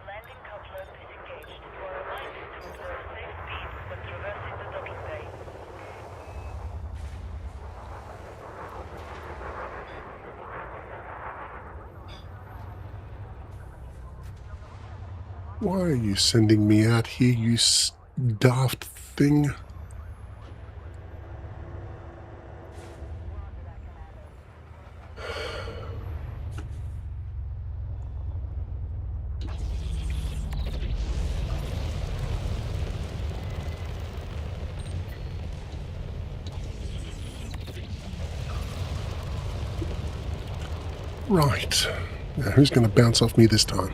F: Landing coupler disengaged. You are reminded to observe safe speed when traversing the docking bay.
E: Why are you sending me out here, you daft thing? Right. Now, who's going to bounce off me this time?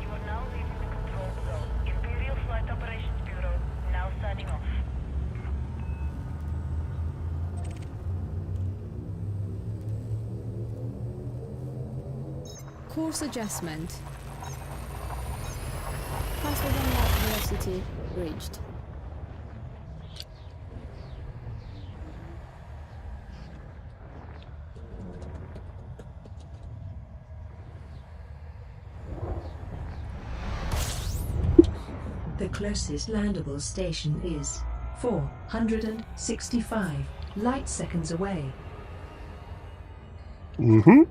F: You are now leaving the control zone. Imperial Flight Operations Bureau now signing off.
H: Course adjustment. Faster than light velocity reached.
D: The closest landable station is 465 light seconds away.
E: Mm-hmm.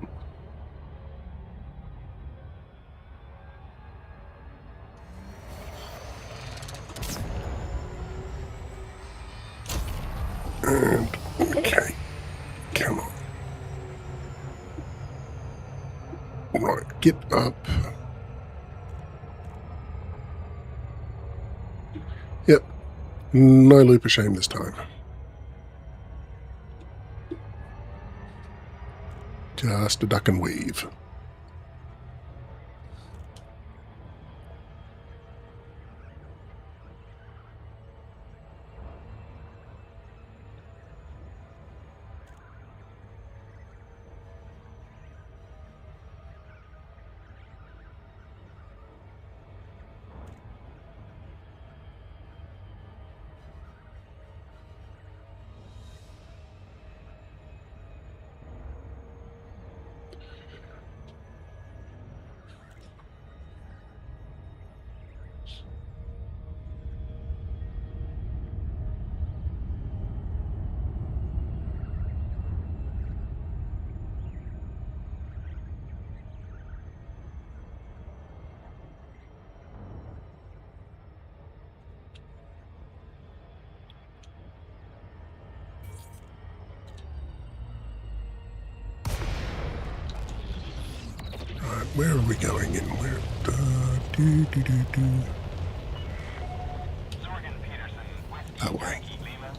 E: And, okay. Come on. Right, get up. Yep. No loop of shame this time. Just a duck and weave. Right, where are we going in? Where?
B: Sorgan Peterson, Whiskey
E: That way.
B: Yankee Lima.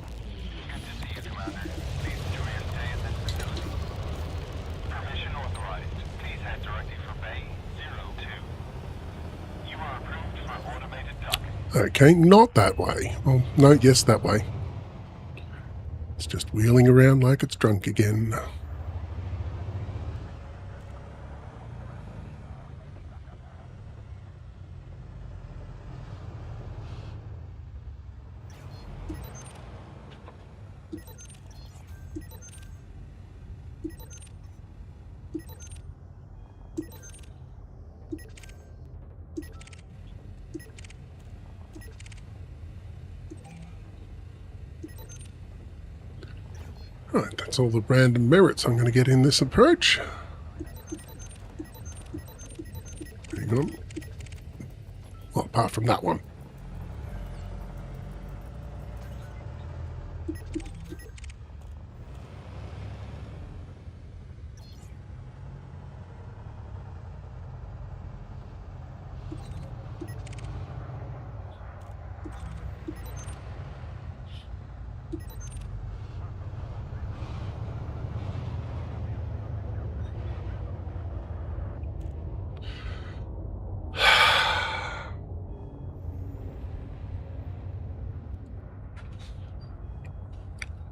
B: Good to see you, Commander. Please enjoy your stay at this facility. Permission authorized. Please head directly for Bay 02. You are approved for automated docking.
E: Okay, not that way. Oh, no, yes, that way. It's just wheeling around like it's drunk again. Right, that's all the random merits I'm going to get in this approach. Hang on. Well, apart from that one.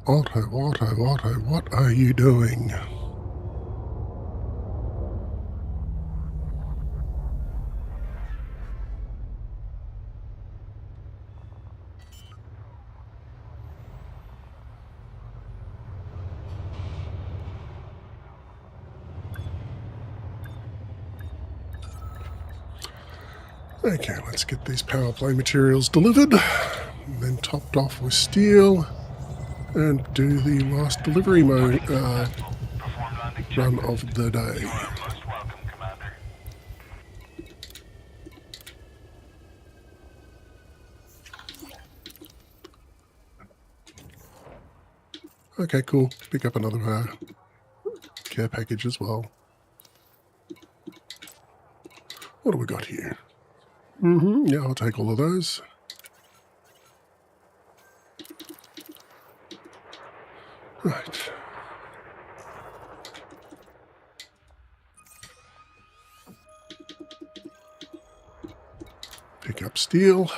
E: Otto, what are you doing? Okay, let's get these power play materials delivered, and then topped off with steel, and do the last delivery mode
B: Perform landing
E: run
B: checklist.
E: of the day.
B: You are most welcome, Commander.
E: Okay, cool. Pick up another care package as well. What do we got here? Yeah, I'll take all of those. Right. Pick up steel.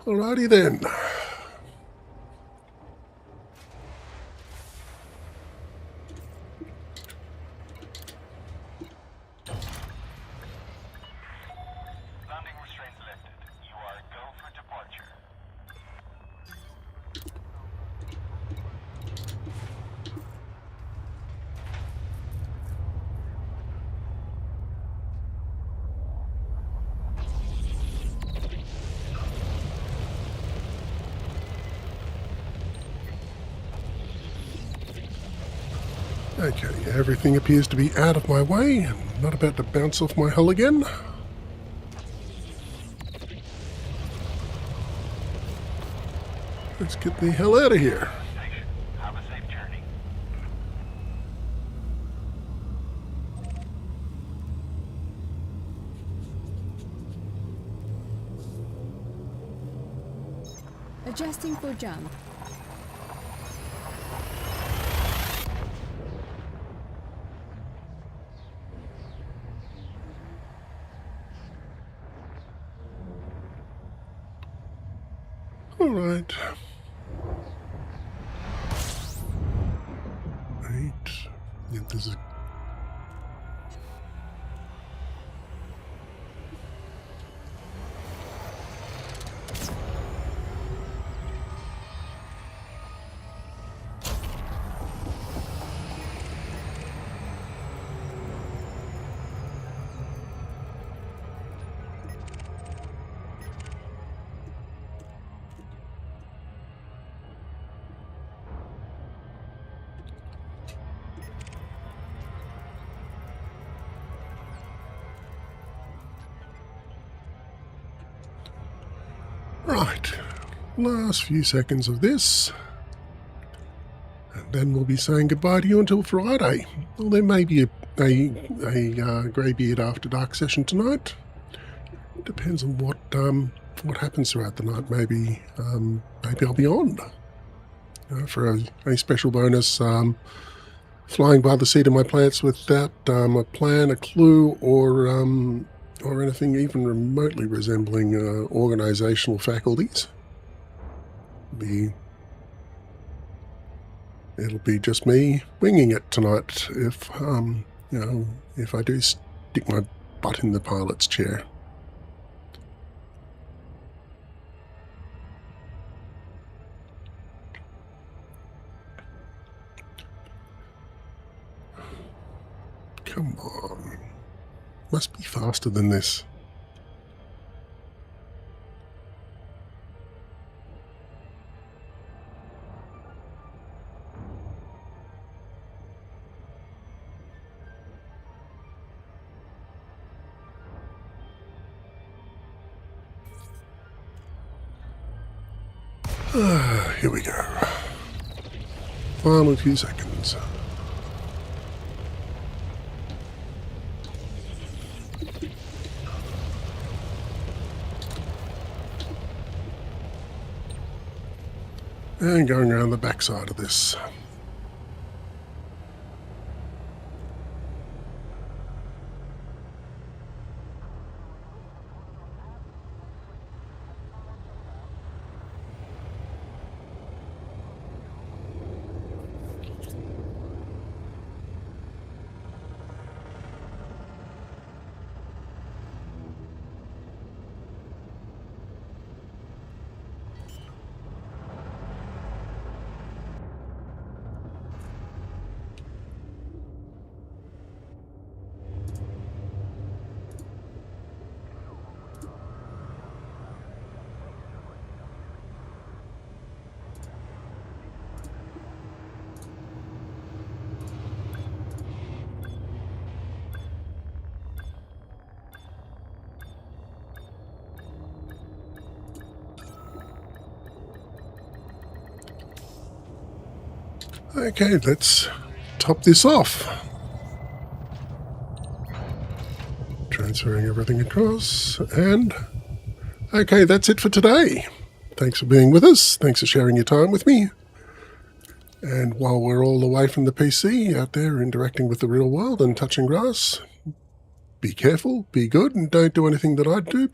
E: Alrighty then.
B: Landing restraints lifted. You are go for departure.
E: Okay, everything appears to be out of my way and not about to bounce off my hull again. Let's get the hell out of here.
B: Station. Have a safe journey.
H: Adjusting for jump.
E: All right. 8. Yeah, this is. Right, last few seconds of this, and then we'll be saying goodbye to you until Friday. Well, there may be a Greybeard After Dark session tonight. Depends on what happens throughout the night. Maybe I'll be on for a special bonus. Flying by the seat of my pants without a plan, a clue, or anything even remotely resembling organizational faculties. It'll be just me winging it tonight if if I do stick my butt in the pilot's chair. Come on. Must be faster than this. Here we go. Final few seconds. And going around the backside of this. Okay, let's top this off. Transferring everything across, and okay, that's it for today. Thanks for being with us. Thanks for sharing your time with me. And while we're all away from the PC, out there interacting with the real world and touching grass, be careful, be good, and don't do anything that I'd do.